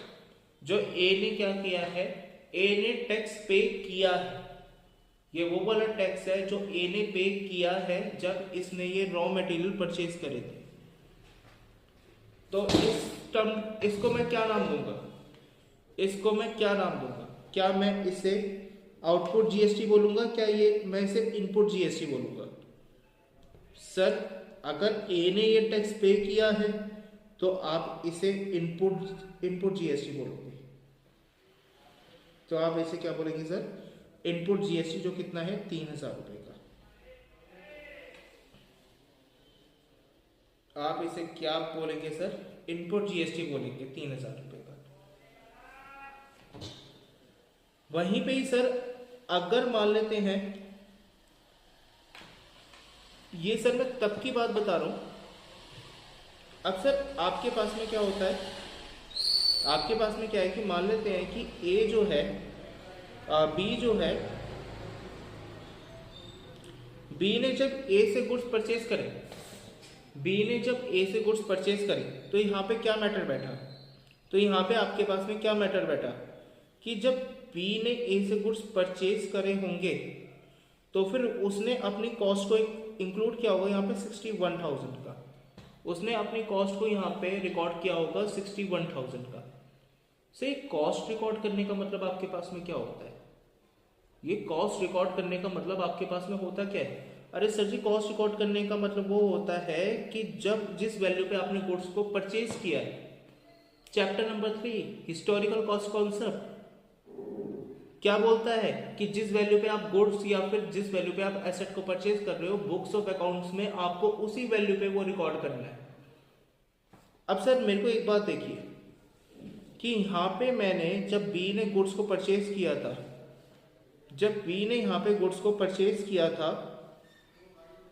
जो ए ने क्या किया है, ए ने टैक्स पे किया है। ये वो वाला टैक्स है जो ए ने पे किया है जब इसने ये रॉ मटेरियल परचेज करे थे। तो इसको मैं क्या नाम दूंगा? क्या मैं इसे आउटपुट जीएसटी बोलूंगा, क्या ये मैं इसे इनपुट जीएसटी बोलूंगा? सर अगर ए ने ये टैक्स पे किया है तो आप इसे इनपुट जीएसटी बोलोगे। तो आप इसे क्या बोलेंगे सर, इनपुट जीएसटी, जो कितना है 3,000 रुपए का। आप इसे क्या बोलेंगे सर, इनपुट जीएसटी बोलेंगे 3,000 रुपए का। वहीं पे ही सर अगर मान लेते हैं, ये सर मैं तब की बात बता रहा हूं, अब सर आपके पास में क्या होता है, आपके पास में क्या है कि मान लेते हैं कि ए जो है, बी जो है, बी ने जब ए से गुड्स परचेज करे, तो यहाँ पे क्या मैटर बैठा, तो यहाँ पे आपके पास में क्या मैटर बैठा कि जब बी ने ए से गुड्स परचेज करे होंगे तो फिर उसने अपनी कॉस्ट को इंक्लूड किया होगा यहाँ पे 61,000 का, उसने अपनी कॉस्ट को यहाँ पे रिकॉर्ड किया होगा 61,000 का। से कॉस्ट रिकॉर्ड करने का मतलब आपके पास में क्या होता है, ये कॉस्ट रिकॉर्ड करने का मतलब आपके पास में होता क्या है? अरे सर जी, कॉस्ट रिकॉर्ड करने का मतलब वो होता है कि जब जिस वैल्यू पे आपने गुड्स को परचेज किया है, chapter number 3 historical cost concept क्या बोलता है कि जिस वैल्यू पे आप गुड्स या फिर जिस वैल्यू पे आप एसेट को परचेज कर रहे हो, बुक्स ऑफ अकाउंट्स में आपको उसी वैल्यू पे वो रिकॉर्ड करना है। अब सर मेरे को एक बात देखिए कि यहाँ पे मैंने जब बी ने गुड्स को परचेज किया था, जब बी ने यहाँ पे गुड्स को परचेज किया था,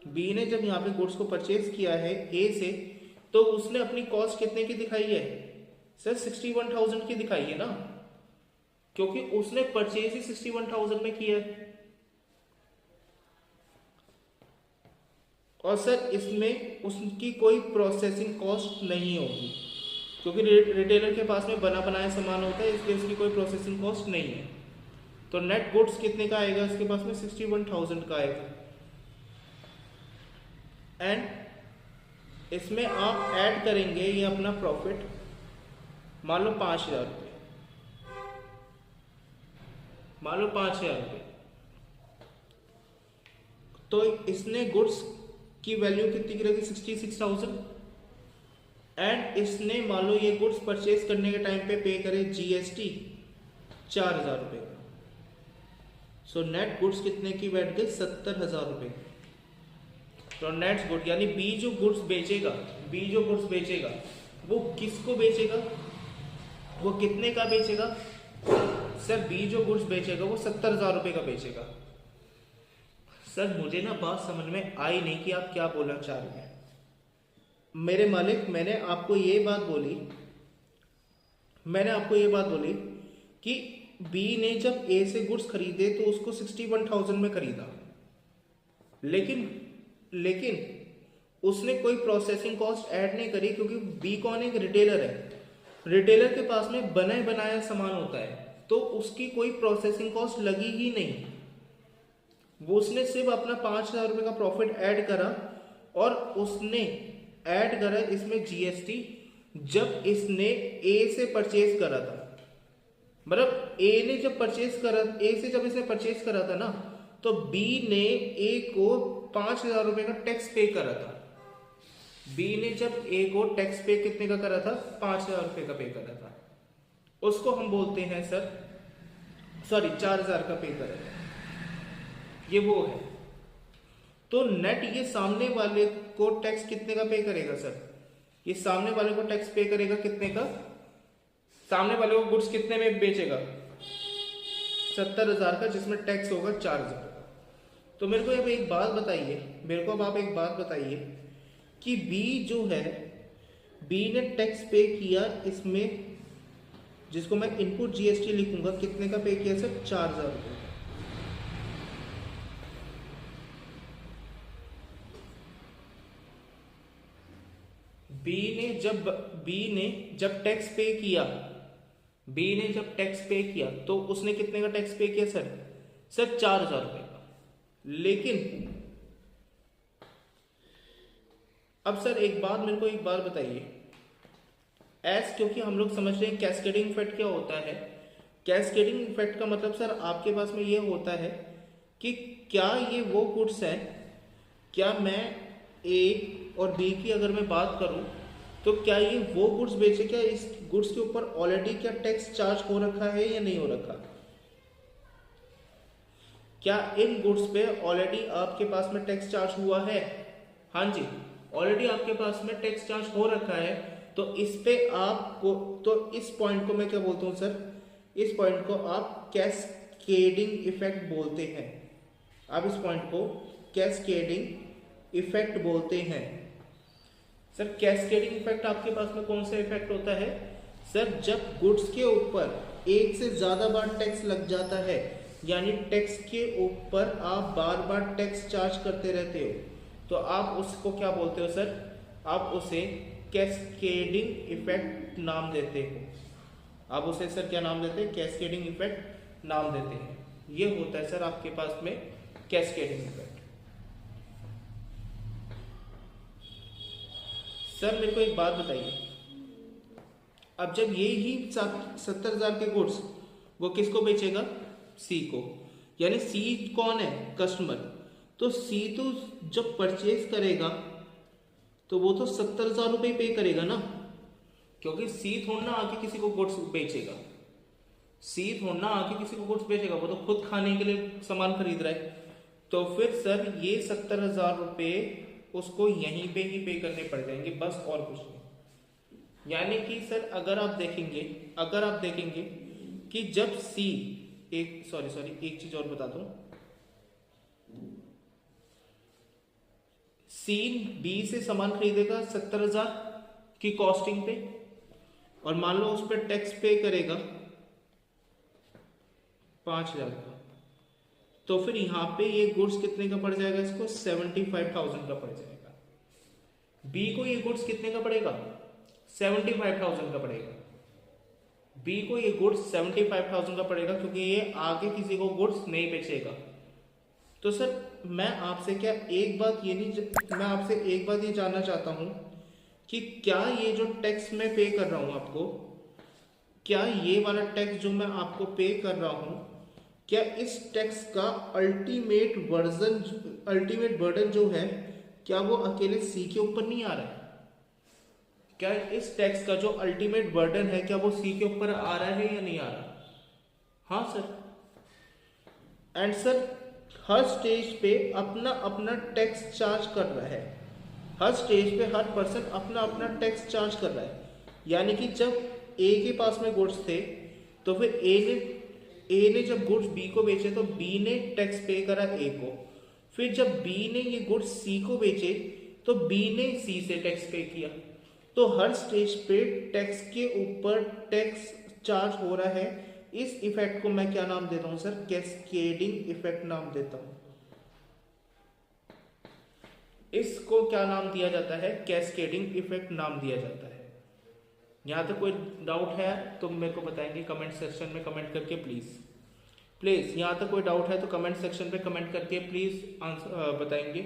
बी ने जब यहाँ पे गुड्स को परचेज किया है ए से, तो उसने अपनी कॉस्ट कितने की दिखाई है सर? 61,000 की दिखाई है ना, क्योंकि उसने परचेज ही 61,000 में किया है। और सर इसमें उसकी कोई प्रोसेसिंग कॉस्ट नहीं होगी, क्योंकि रिटेलर के पास में बना बनाया सामान होता है, इसलिए उसकी कोई प्रोसेसिंग कॉस्ट नहीं है। तो नेट गुड्स कितने का आएगा इसके पास में? 61,000 का आएगा। एंड इसमें आप ऐड करेंगे ये अपना प्रॉफिट, मान लो 5,000 रुपये, मान लो 5,000 रुपये, तो इसने गुड्स की वैल्यू कितनी की रखी? 66,000। एंड इसने मान लो ये गुड्स परचेज करने के टाइम पे पे करे जीएसटी 4,000 रुपये का। सो नेट गुड्स कितने की बैठ गई? 70,000 रुपये। तो नेट गुड यानी बी जो गुड्स बेचेगा वो किसको बेचेगा, वो कितने का बेचेगा सर? बी जो गुड्स बेचेगा वो 70,000 रुपये का बेचेगा। सर मुझे ना बात समझ में आई नहीं कि आप क्या बोलना चाह रहे हैं। मेरे मालिक, मैंने आपको ये बात बोली कि बी ने जब ए से गुड्स खरीदे तो उसको 61,000 में खरीदा, लेकिन उसने कोई प्रोसेसिंग कॉस्ट ऐड नहीं करी, क्योंकि बी कौन एक रिटेलर है, रिटेलर के पास में बना बनाया सामान होता है, तो उसकी कोई प्रोसेसिंग कॉस्ट लगी ही नहीं। वो उसने सिर्फ अपना 5,000 रुपये का प्रॉफिट ऐड करा, और उसने ऐड करा इसमें जीएसटी जब इसने ए से परचेज करा था। मतलब ए ने जब परचेज करा, ए से जब इसने परचेज करा था ना, तो बी ने ए को 5,000 रुपये का टैक्स पे करा था। बी ने जब ए को टैक्स पे कितने का करा था, 5,000 रुपये का पे करा था, उसको हम बोलते हैं सर, सॉरी 4,000 का पे करा था, ये वो है। तो नेट ये सामने वाले को टैक्स कितने का पे करेगा सर, ये सामने वाले को टैक्स पे करेगा कितने का, सामने वाले को गुड्स कितने में बेचेगा, 70,000 का, जिसमें टैक्स होगा 4,000 का। तो मेरे को अब एक बात बताइए, मेरे को अब आप एक बात बताइए कि बी जो है, बी ने टैक्स पे किया इसमें, जिसको मैं इनपुट जीएसटी लिखूंगा, कितने का पे किया सर, 4,000 रुपये। बी ने जब टैक्स पे किया, बी ने जब टैक्स पे किया तो उसने कितने का टैक्स पे किया सर, सर 4,000 रुपये का। लेकिन अब सर एक बात, मेरे को एक बात बताइए, क्योंकि हम लोग समझ रहे हैं कैस्केडिंग इफेक्ट क्या होता है। कैस्केडिंग इफेक्ट का मतलब सर आपके पास में ये होता है कि क्या ये वो गुड्स है, क्या मैं ए और बी की अगर मैं बात करूं, तो क्या ये वो गुड्स बेचे, क्या इस गुड्स के ऊपर ऑलरेडी क्या टैक्स चार्ज हो रखा है या नहीं हो रखा, क्या इन गुड्स पे ऑलरेडी आपके पास में टैक्स चार्ज हुआ है, हाँ जी ऑलरेडी आपके पास में टैक्स चार्ज हो रखा है। तो इस पे आपको, तो इस पॉइंट को मैं क्या बोलता हूं सर, इस पॉइंट को आप कैस्केडिंग इफेक्ट बोलते हैं। आप इस पॉइंट को कैस्केडिंग इफेक्ट बोलते हैं। सर कैस्केडिंग इफेक्ट आपके पास में कौन सा इफेक्ट होता है सर, जब गुड्स के ऊपर एक से ज्यादा बार टैक्स लग जाता है, यानी टैक्स के ऊपर आप बार बार टैक्स चार्ज करते रहते हो, तो आप उसको क्या बोलते हो सर, आप उसे कैस्केडिंग इफेक्ट नाम देते हो। आप उसे सर क्या नाम देते हैं, कैस्केडिंग इफेक्ट नाम देते हैं। ये होता है सर आपके पास में कैस्केडिंग इफेक्ट। सर मेरे को एक बात बताइए, अब जब ये ही 70,000 के गुड्स वो किसको बेचेगा, सी को, यानी सी कौन है, कस्टमर। तो सी तो जब परचेज करेगा तो वो तो 70,000 रुपये पे करेगा ना, क्योंकि सी थोड़ा ना आके किसी को गुड्स बेचेगा, सी थोड़ा ना आके किसी को गुड्स बेचेगा, वो तो खुद खाने के लिए सामान खरीद रहा है। तो फिर सर ये 70,000 रुपये उसको यहीं पे ही पे करने पड़ जाएंगे, बस और कुछ नहीं। यानी कि सर अगर आप देखेंगे कि जब सी, एक चीज और बता दूं, सी बी से सामान खरीदेगा 70,000 की कॉस्टिंग पे, और मान लो उस पर टैक्स पे करेगा 5,000 का, तो फिर यहां पे ये गुड्स कितने का पड़ जाएगा, इसको 75,000 का पड़ जाएगा। बी को ये गुड्स कितने का पड़ेगा, 75,000 का पड़ेगा। बी को ये गुड्स 75,000 का पड़ेगा, क्योंकि ये आगे किसी को गुड्स नहीं बेचेगा। तो सर मैं आपसे एक बात ये जानना चाहता हूं कि क्या ये जो टैक्स मैं पे कर रहा हूं आपको, क्या ये वाला टैक्स जो मैं आपको पे कर रहा हूं, क्या इस टैक्स का अल्टीमेट बर्डन जो है, क्या वो अकेले सी के ऊपर नहीं आ रहा है? क्या इस टैक्स का जो अल्टीमेट बर्डन है, क्या वो सी के ऊपर आ रहा है या नहीं आ रहा? हाँ sir. And sir her stage पे अपना अपना टैक्स चार्ज कर रहा है, हर स्टेज पे हर पर्सन अपना अपना टैक्स चार्ज कर रहा है। यानी कि जब ए के पास में गुड्स थे, तो फिर ए ने जब गुड्स बी को बेचे तो बी ने टैक्स पे करा ए को, फिर जब बी ने ये गुड्स सी को बेचे तो बी ने सी से टैक्स पे किया। तो हर स्टेज पे टैक्स के ऊपर टैक्स चार्ज हो रहा है। इस इफेक्ट को मैं क्या नाम देता हूं सर, कैस्केडिंग इफेक्ट नाम देता हूं। इसको क्या नाम दिया जाता है? कैस्केडिंग इफेक्ट नाम दिया जाता है। यहाँ तक कोई डाउट है तो मेरे को बताएंगे कमेंट सेक्शन में कमेंट करके प्लीज यहाँ तक कोई डाउट है तो कमेंट सेक्शन पे कमेंट करके प्लीज आंसर बताएंगे।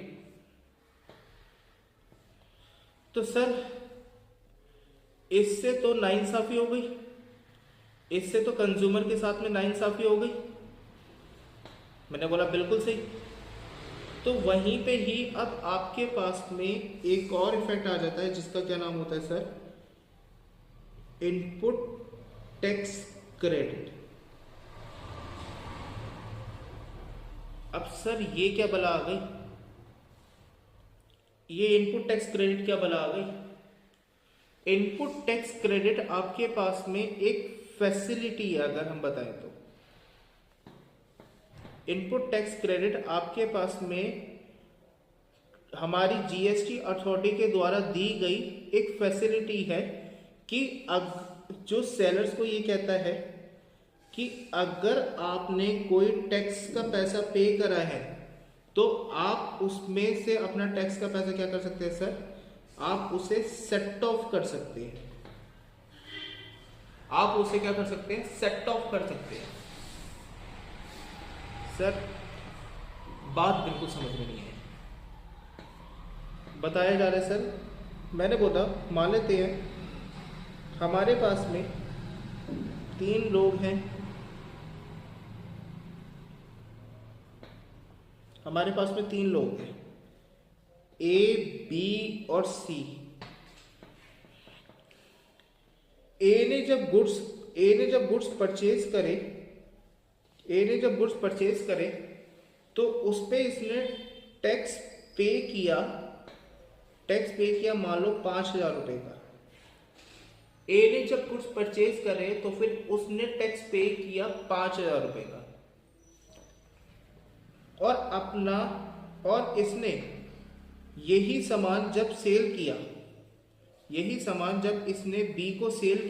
तो सर इससे तो नाइंसाफी हो गई, इससे तो कंज्यूमर के साथ में नाइंसाफी हो गई। मैंने बोला बिल्कुल सही। तो वहीं पे ही अब आपके पास में एक और इफेक्ट आ जाता है जिसका क्या नाम होता है सर? Input tax credit. अब सर ये क्या बला आ गई? ये इनपुट टैक्स क्रेडिट क्या बला आ गई? इनपुट टैक्स क्रेडिट आपके पास में एक फैसिलिटी है, अगर हम बताएं तो इनपुट टैक्स क्रेडिट आपके पास में हमारी जीएसटी अथॉरिटी के द्वारा दी गई एक फैसिलिटी है कि जो सेलर्स को ये कहता है कि अगर आपने कोई टैक्स का पैसा पे करा है तो आप उसमें से अपना टैक्स का पैसा क्या कर सकते हैं सर? आप उसे सेट ऑफ कर सकते हैं। आप उसे क्या कर सकते हैं? सेट ऑफ कर सकते हैं। सर बात बिल्कुल समझ में नहीं है। बताया जा रहा है सर, मैंने बोला मान लेते हैं हमारे पास में 3 लोग हैं, हमारे पास में 3 लोग हैं ए, बी और सी। ए ने जब गुड्स परचेज करे तो उस पे इसने टैक्स पे किया मान लो 5,000 रुपए का। ए ने जब गुड्स परचेज करे तो फिर उसने टैक्स पे किया 5,000 रुपए का, और इसने यही सामान जब इसने बी को सेल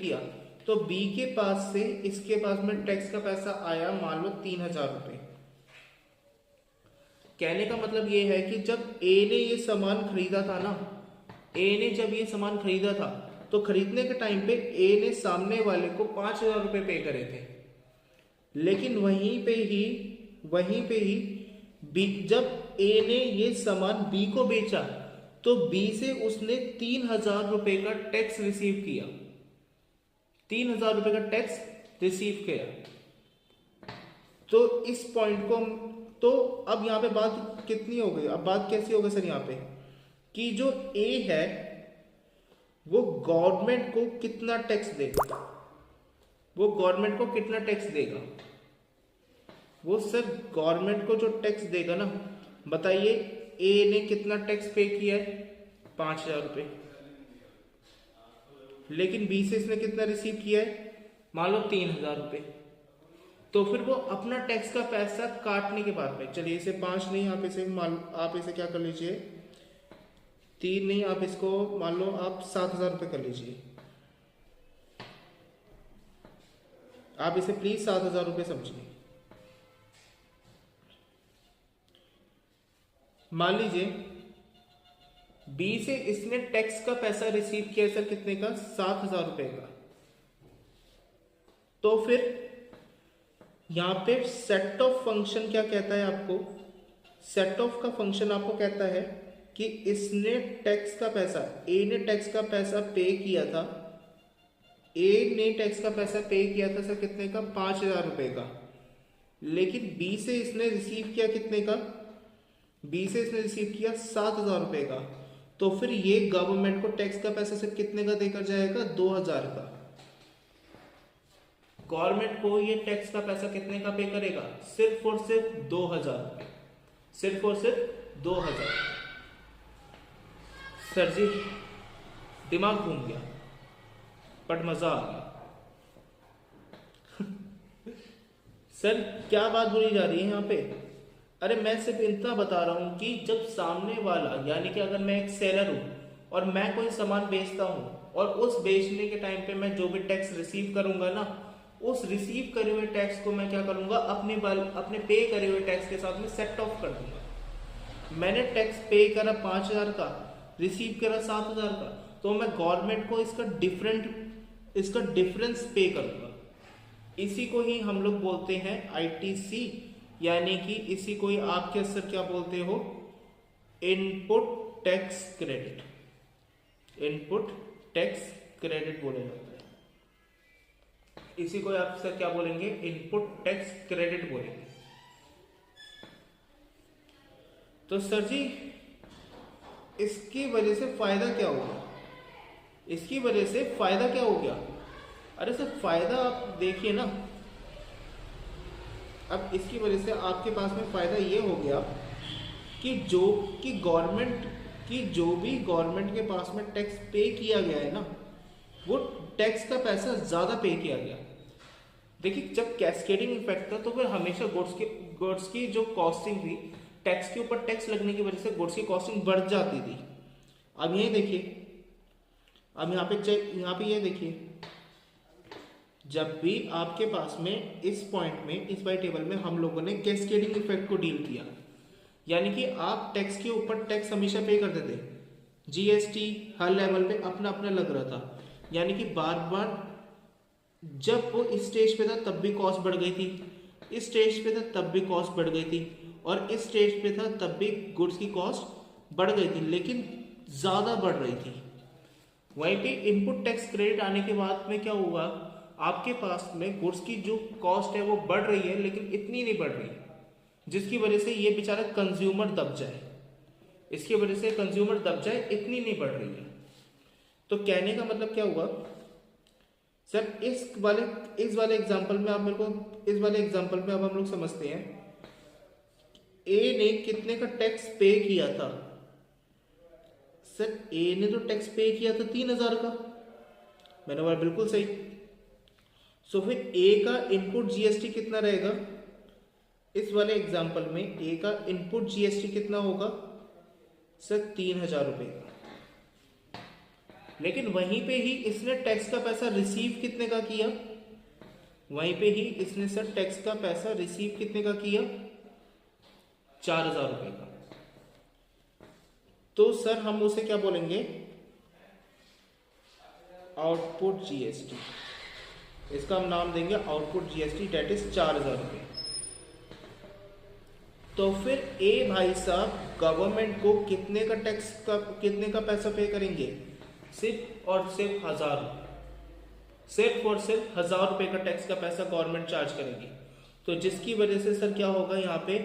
किया, तो बी के पास से इसके पास में टैक्स का पैसा आया मान लो 3,000 रुपए। कहने का मतलब ये है कि जब ए ने ये सामान खरीदा था तो खरीदने के टाइम पे ए ने सामने वाले को 5,000 रुपए पे करे थे, लेकिन वहीं पे ही बी, जब ए ने ये सामान बी को बेचा तो बी से उसने 3,000 रुपए का टैक्स रिसीव किया। 3,000 रुपए का टैक्स रिसीव किया। तो इस पॉइंट को तो अब यहाँ पे बात कितनी हो गई? अब बात कैसी हो गई सर? यहाँ पे कि जो ए है वो गवर्नमेंट को कितना टैक्स देगा? वो सर गवर्नमेंट को जो टैक्स देगा ना, बताइए ए ने कितना टैक्स पे किया है? 5,000 रुपए। लेकिन बी से इसने कितना रिसीव किया है? मान लो 3,000 रुपए। तो फिर वो अपना टैक्स का पैसा काटने के बाद में, चलिए इसे 5 नहीं, आप इसे क्या कर लीजिए, 3 नहीं, आप इसको मान लो आप 7,000 रुपए कर लीजिए। आप इसे प्लीज 7,000 रुपए समझिए। मान लीजिए बी से इसने टैक्स का पैसा रिसीव किया सर कितने का? 7,000 रुपए का। तो फिर यहां पे सेट ऑफ फंक्शन क्या कहता है आपको? सेट ऑफ का फंक्शन आपको कहता है कि इसने टैक्स का पैसा, ए ने टैक्स का पैसा पे किया था, सर कितने का? 5,000 रुपए का। लेकिन बी से इसने रिसीव किया कितने का? 7,000 रुपए का। तो फिर ये गवर्नमेंट को टैक्स का पैसा सिर्फ कितने का देकर जाएगा? 2,000 का। गवर्नमेंट को ये टैक्स का पैसा कितने का पे करेगा? सिर्फ और सिर्फ 2,000 रुपए। सिर्फ और सिर्फ 2,000। सर जी दिमाग घूम गया बट मजा आ गया। सर क्या बात बोली जा रही है यहाँ पे? अरे मैं सिर्फ इतना बता रहा हूं कि जब सामने वाला, यानी कि अगर मैं एक सेलर हूं और मैं कोई सामान बेचता हूं और उस बेचने के टाइम पे मैं जो भी टैक्स रिसीव करूंगा ना, उस रिसीव करे हुए टैक्स को मैं क्या करूंगा, अपने पे करे हुए टैक्स के साथ में सेट ऑफ कर दूंगा। मैंने टैक्स पे करा 5,000 का, रिसीव करा 7,000 का, तो मैं गवर्नमेंट को इसका डिफरेंस पे करूंगा। इसी को ही हम लोग बोलते हैं आईटीसी, यानी कि इसी को ही आपके अंदर क्या बोलते हो, input tax credit. Input tax credit बोला जाता है, इसी को आप सर क्या बोलेंगे, इनपुट टैक्स क्रेडिट बोलेंगे। तो सर जी इसकी वजह से फायदा क्या हो गया, इसकी वजह से फायदा क्या हो गया? अरे सर फायदा आप देखिए ना, अब इसकी वजह से आपके पास में फायदा ये हो गया कि जो भी गवर्नमेंट के पास में टैक्स पे किया गया है ना, वो टैक्स का पैसा ज्यादा पे किया गया। देखिए जब कैस्केडिंग इफेक्ट था तो फिर हमेशा गुड्स की जो कॉस्टिंग थी, टैक्स के ऊपर टैक्स लगने की वजह से गुड्स की कॉस्टिंग बढ़ जाती थी। अब ये देखिए, अब यहाँ पे ये देखिए, जब भी आपके पास में इस पॉइंट में, इस वाई टेबल में हम लोगों ने कैस्केडिंग इफेक्ट को डील किया, यानी कि आप टैक्स के ऊपर टैक्स हमेशा पे करते थे, जीएसटी हर लेवल पे अपना अपना लग रहा था, यानी कि बार बार जब वो इस स्टेज पे था तब भी कॉस्ट बढ़ गई थी, इस स्टेज पे था तब भी कॉस्ट बढ़ गई थी, और इस स्टेज पे था तब भी गुड्स की कॉस्ट बढ़ गई थी, लेकिन ज्यादा बढ़ रही थी। वहीं पे इनपुट टैक्स क्रेडिट आने के बाद में क्या हुआ, आपके पास में गुड्स की जो कॉस्ट है वो बढ़ रही है, लेकिन इतनी नहीं बढ़ रही, जिसकी वजह से ये बेचारा कंज्यूमर दब जाए, इसकी वजह से कंज्यूमर दब जाए, इतनी नहीं बढ़ रही है। तो कहने का मतलब क्या हुआ सर, इस वाले एग्जांपल में आप मेरे को, इस वाले एग्जांपल में अब हम लोग समझते हैं ए ने कितने का टैक्स पे किया था। सर ए ने तो टैक्स पे किया था 3,000 का, मैंने बोला बिल्कुल सही। सो फिर ए का इनपुट जीएसटी कितना रहेगा, इस वाले एग्जांपल में ए का इनपुट जीएसटी कितना होगा सर, 3,000 रुपए का। लेकिन वहीं पे ही इसने टैक्स का पैसा रिसीव कितने का किया, वहीं पे ही इसने सर टैक्स का पैसा रिसीव कितने का किया, 4,000 रुपए का। तो सर हम उसे क्या बोलेंगे, आउटपुट जीएसटी, इसका हम नाम देंगे आउटपुट जीएसटी, डेट इज 4,000 रुपए। तो फिर ए भाई साहब गवर्नमेंट को कितने का पैसा पे करेंगे, सिर्फ और सिर्फ 1,000, सिर्फ और सिर्फ 1,000 रुपए का टैक्स का पैसा गवर्नमेंट चार्ज करेगी। तो जिसकी वजह से सर क्या होगा, यहाँ पे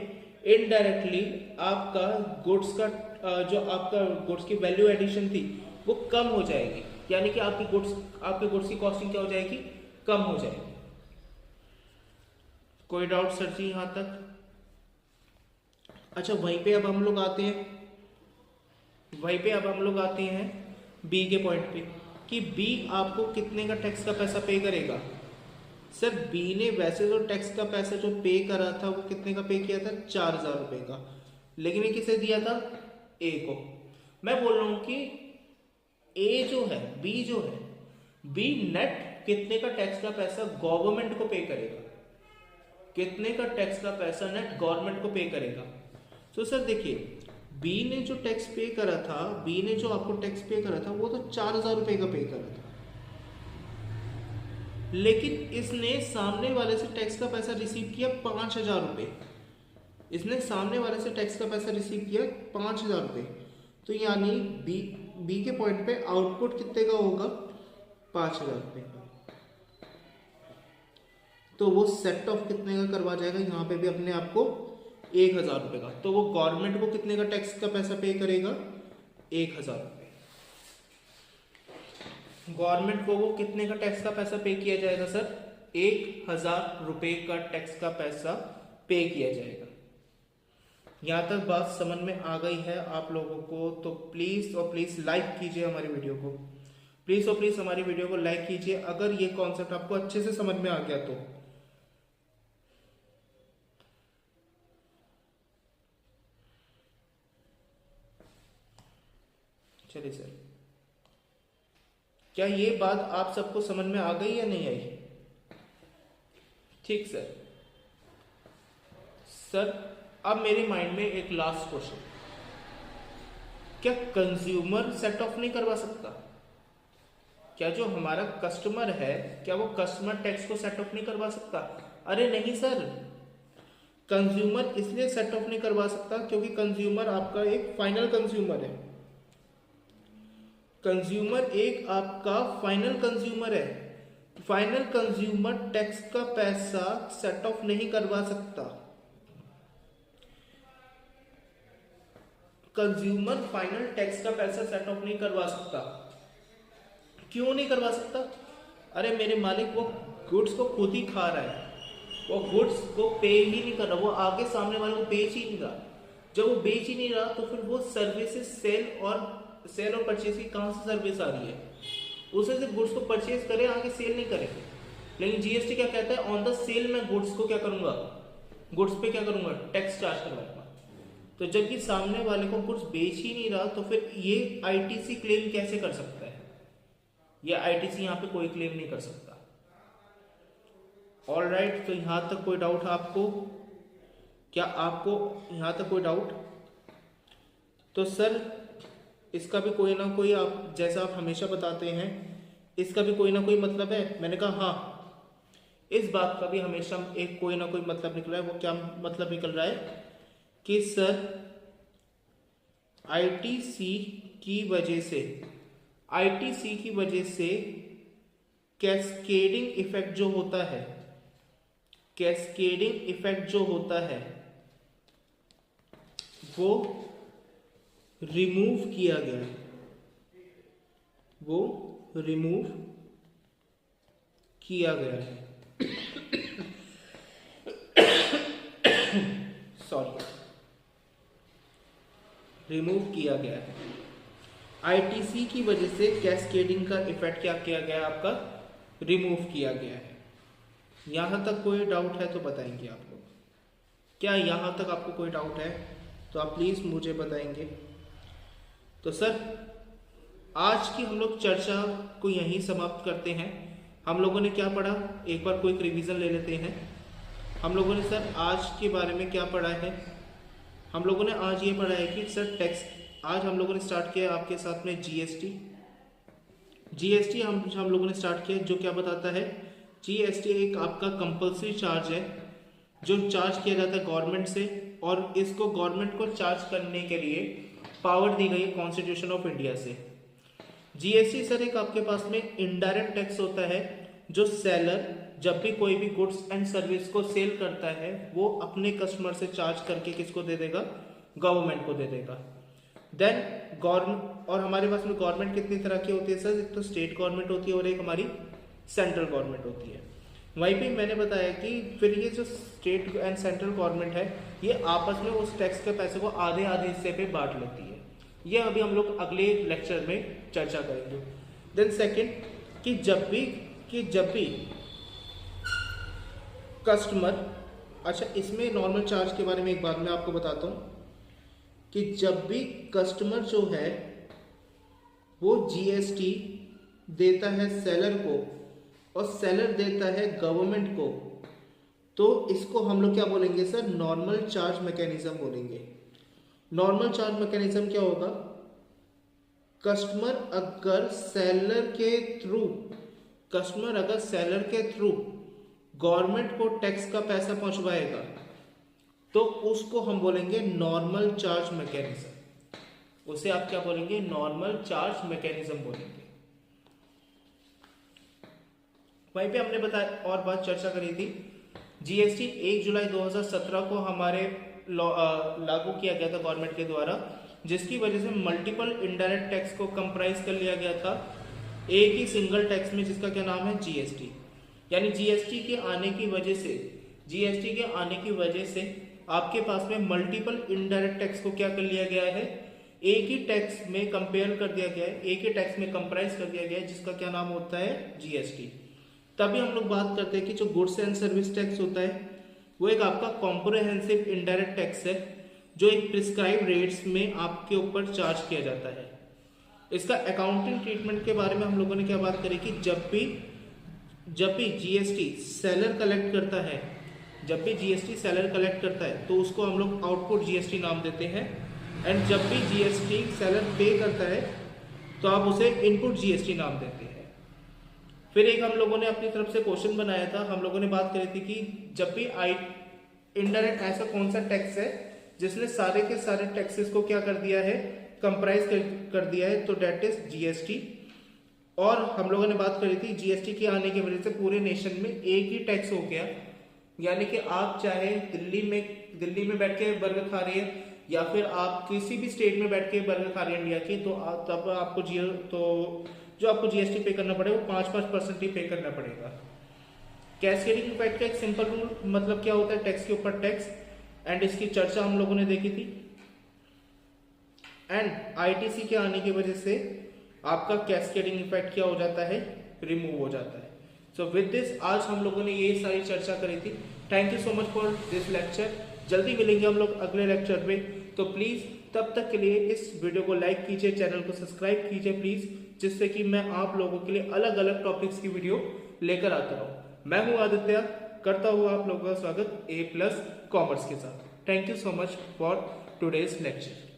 इनडायरेक्टली आपका गुड्स की वैल्यू एडिशन थी वो कम हो जाएगी, यानी कि आपके गुड्स की कॉस्टिंग क्या हो जाएगी, कम हो जाएगी। कोई डाउट सर जी यहां तक? अच्छा वहीं पे अब हम लोग आते हैं बी के पॉइंट पे कि बी आपको कितने का टैक्स का पैसा पे करेगा। सर बी ने वैसे तो टैक्स का पैसा जो पे करा था वो कितने का पे किया था, 4,000 रुपए का, लेकिन ये किसे दिया था, ए को। मैं बोल रहा हूं कि बी नेट कितने का टैक्स का पैसा गवर्नमेंट को पे करेगा, कितने का टैक्स का पैसा नेट गवर्नमेंट को पे करेगा। तो सर देखिए बी ने जो टैक्स पे करा था, बी ने जो आपको टैक्स पे करा था वो तो 4,000 रुपए का पे करा था, लेकिन इसने सामने वाले से टैक्स का पैसा रिसीव किया 5,000 रुपए, इसने सामने वाले से टैक्स का पैसा रिसीव किया 5,000 रुपए। तो यानी बी के पॉइंट पे आउटपुट कितने का होगा, 5,000 रुपए का। तो वो सेट ऑफ कितने का करवा जाएगा, यहाँ पे भी अपने आप को 1,000 रुपए का। तो वो गवर्नमेंट को कितने का टैक्स का पैसा पे करेगा, 1,000 रुपए। गवर्नमेंट को वो कितने का टैक्स का पैसा पे किया जाएगा सर, 1,000 रुपए का टैक्स का पैसा पे किया जाएगा। यहां तक बात समझ में आ गई है आप लोगों को? तो प्लीज और प्लीज लाइक कीजिए हमारी वीडियो को, प्लीज और प्लीज हमारी वीडियो को लाइक कीजिए अगर ये कॉन्सेप्ट आपको अच्छे से समझ में आ गया तो। चलिए सर, क्या ये बात आप सबको समझ में आ गई या नहीं आई? ठीक सर। सर अब मेरे माइंड में एक लास्ट क्वेश्चन, क्या कंज्यूमर सेट ऑफ नहीं करवा सकता? क्या जो हमारा कस्टमर है, क्या वो कस्टमर टैक्स को सेट ऑफ नहीं करवा सकता? अरे नहीं सर, कंज्यूमर इसलिए सेट ऑफ नहीं करवा सकता क्योंकि कंज्यूमर आपका एक फाइनल कंज्यूमर है। कंज्यूमर एक आपका फाइनल कंज्यूमर है। फाइनल कंज्यूमर टैक्स का पैसा सेट ऑफ नहीं करवा सकता। कंज्यूमर फाइनल टैक्स का पैसा सेट ऑफ नहीं करवा सकता। क्यों नहीं करवा सकता? अरे मेरे मालिक वो गुड्स को खुद ही खा रहा है, वो गुड्स को पे ही नहीं कर रहा, वो आगे सामने वाले को बेच ही नहीं रहा। जब वो बेच ही नहीं रहा तो फिर वो सर्विसेज सेल और परचेज की कहां से सर्विस आ रही है? उसे सिर्फ गुड्स को परचेज करे, आगे सेल नहीं करे। लेकिन जीएसटी क्या कहता है, ऑन द सेल में गुड्स को क्या करूंगा, गुड्स पे क्या करूंगा, टैक्स चार्ज करवाऊंगा। तो जबकि सामने वाले को गुड्स बेच ही नहीं रहा तो फिर ये आईटीसी क्लेम कैसे कर सकता है? ये आईटीसी यहां पे कोई क्लेम नहीं कर सकता। ऑल राइट, तो यहां तक कोई डाउट है आपको? क्या आपको यहां तक कोई डाउट? तो सर इसका भी कोई ना कोई, आप जैसा आप हमेशा बताते हैं, इसका भी कोई ना कोई मतलब है। मैंने कहा हाँ, इस बात का भी हमेशा एक कोई ना कोई मतलब निकल रहा है। वो क्या मतलब निकल रहा है कि सर आईटीसी की वजह से कैस्केडिंग इफेक्ट जो होता है, कैस्केडिंग इफेक्ट जो होता है वो रिमूव किया गया है, वो रिमूव किया गया है। सॉरी, रिमूव किया गया है। आईटीसी की वजह से कैस्केडिंग का इफेक्ट क्या किया गया है, आपका रिमूव किया गया है। यहां तक कोई डाउट है तो बताएंगे आप लोग। क्या यहां तक आपको कोई डाउट है तो आप प्लीज मुझे बताएंगे। तो सर आज की हम लोग चर्चा को यहीं समाप्त करते हैं। हम लोगों ने क्या पढ़ा, एक बार क्विक रिवीजन ले लेते हैं। हम लोगों ने सर आज के बारे में क्या पढ़ा है? हम लोगों ने आज ये पढ़ा है कि सर टैक्स, आज हम लोगों ने स्टार्ट किया आपके साथ में जीएसटी हम लोगों ने स्टार्ट किया, जो क्या बताता है, जीएसटी एक आपका कंपल्सरी चार्ज है जो चार्ज किया जाता है गवर्नमेंट से, और इसको गवर्नमेंट को चार्ज करने के लिए पावर दी गई है कॉन्स्टिट्यूशन ऑफ इंडिया से। जीएसटी सर एक आपके पास में इनडायरेक्ट टैक्स होता है जो सेलर जब भी कोई भी गुड्स एंड सर्विस को सेल करता है वो अपने कस्टमर से चार्ज करके किसको दे देगा, गवर्नमेंट को दे देगा। देन गवर्नमेंट, और हमारे पास में गवर्नमेंट कितनी तरह की होती है सर, एक तो स्टेट गवर्नमेंट होती है और एक हमारी सेंट्रल गवर्नमेंट होती है। वहीं पे मैंने बताया कि फिर ये जो स्टेट एंड सेंट्रल गवर्नमेंट है ये आपस में उस टैक्स के पैसे को आधे आधे हिस्से पे बांट लेती है। ये अभी हम लोग अगले लेक्चर में चर्चा करेंगे। देन सेकंड कि जब भी कस्टमर, अच्छा इसमें नॉर्मल चार्ज के बारे में एक बात मैं आपको बताता हूँ कि जब भी कस्टमर जो है वो जीएसटी देता है सेलर को और सेलर देता है गवर्नमेंट को, तो इसको हम लोग क्या बोलेंगे सर, नॉर्मल चार्ज मैकेनिज्म बोलेंगे। नॉर्मल चार्ज मैकेनिज्म क्या होगा, कस्टमर अगर सेलर के थ्रू गवर्नमेंट को टैक्स का पैसा पहुंचवाएगा तो उसको हम बोलेंगे नॉर्मल चार्ज मैकेनिज्म। उसे आप क्या बोलेंगे, नॉर्मल चार्ज मैकेनिज्म बोलेंगे। वहीं पे हमने बताया और बात चर्चा करी थी, जीएसटी 1 जुलाई 2017 को हमारे लागू किया गया था गवर्नमेंट के द्वारा, जिसकी वजह से मल्टीपल इनडायरेक्ट टैक्स को कंप्राइज कर लिया गया था एक ही सिंगल टैक्स में, जिसका क्या नाम है, जीएसटी। यानी जीएसटी के आने की वजह से आपके पास में मल्टीपल इनडायरेक्ट टैक्स को क्या कर लिया गया है, एक ही टैक्स में कंपेयर कर दिया गया है, एक ही टैक्स में कंप्राइज कर दिया गया है, जिसका क्या नाम होता है, जीएसटी। तभी हम लोग बात करते हैं कि जो गुड्स एंड सर्विस टैक्स होता है वो एक आपका कॉम्प्रिहेंसिव इनडायरेक्ट टैक्स है जो एक प्रिस्क्राइब रेट्स में आपके ऊपर चार्ज किया जाता है। इसका अकाउंटिंग ट्रीटमेंट के बारे में हम लोगों ने क्या बात करी कि जब भी जब भी जीएसटी सेलर कलेक्ट करता है, जब भी जीएसटी सेलर कलेक्ट करता है तो उसको हम लोग आउटपुट जीएसटी नाम देते हैं। एंड जब भी जीएसटी सेलर पे करता है तो आप उसे इनपुट जीएसटी नाम देते हैं। फिर एक हम लोगों ने अपनी तरफ से क्वेश्चन बनाया था, हम लोगों ने बात करी थी कि जब भी इनडायरेक्ट ऐसा कौन सा टैक्स है जिसने सारे के सारे टैक्सेस को क्या कर दिया है, कंप्राइज कर दिया है, तो डेट इज जीएसटी। और हम लोगों ने बात करी थी जीएसटी के आने की वजह से पूरे नेशन में एक ही टैक्स हो गया, यानी कि आप चाहे दिल्ली में बैठ के बर्गर खा रही है या फिर आप किसी भी स्टेट में बैठ के बर्गर खा रही है इंडिया की, तो तब आपको जो आपको जीएसटी पे करना पड़ेगा वो 5% ही पे करना पड़ेगा। कैस्केडिंग इफेक्ट का एक सिंपल रूल मतलब क्या होता है, टैक्स के ऊपर टैक्स, एंड इसकी चर्चा हम लोगों ने देखी थी। एंड आईटीसी के आने की वजह से आपका कैस्केडिंग इफेक्ट क्या हो जाता है, रिमूव हो जाता है। सो विद दिस आज हम लोगों ने ये सारी चर्चा करी थी। Thank you so much for this lecture. जल्दी मिलेंगे हम लोग अगले लेक्चर में, तो प्लीज तब तक के लिए इस वीडियो को लाइक कीजिए, चैनल को सब्सक्राइब कीजिए प्लीज, जिससे कि मैं आप लोगों के लिए अलग अलग टॉपिक्स की वीडियो लेकर आता रहूं। मैं हूं आदित्य, करता हुआ आप लोगों का स्वागत A+ कॉमर्स के साथ। Thank you so much for today's lecture.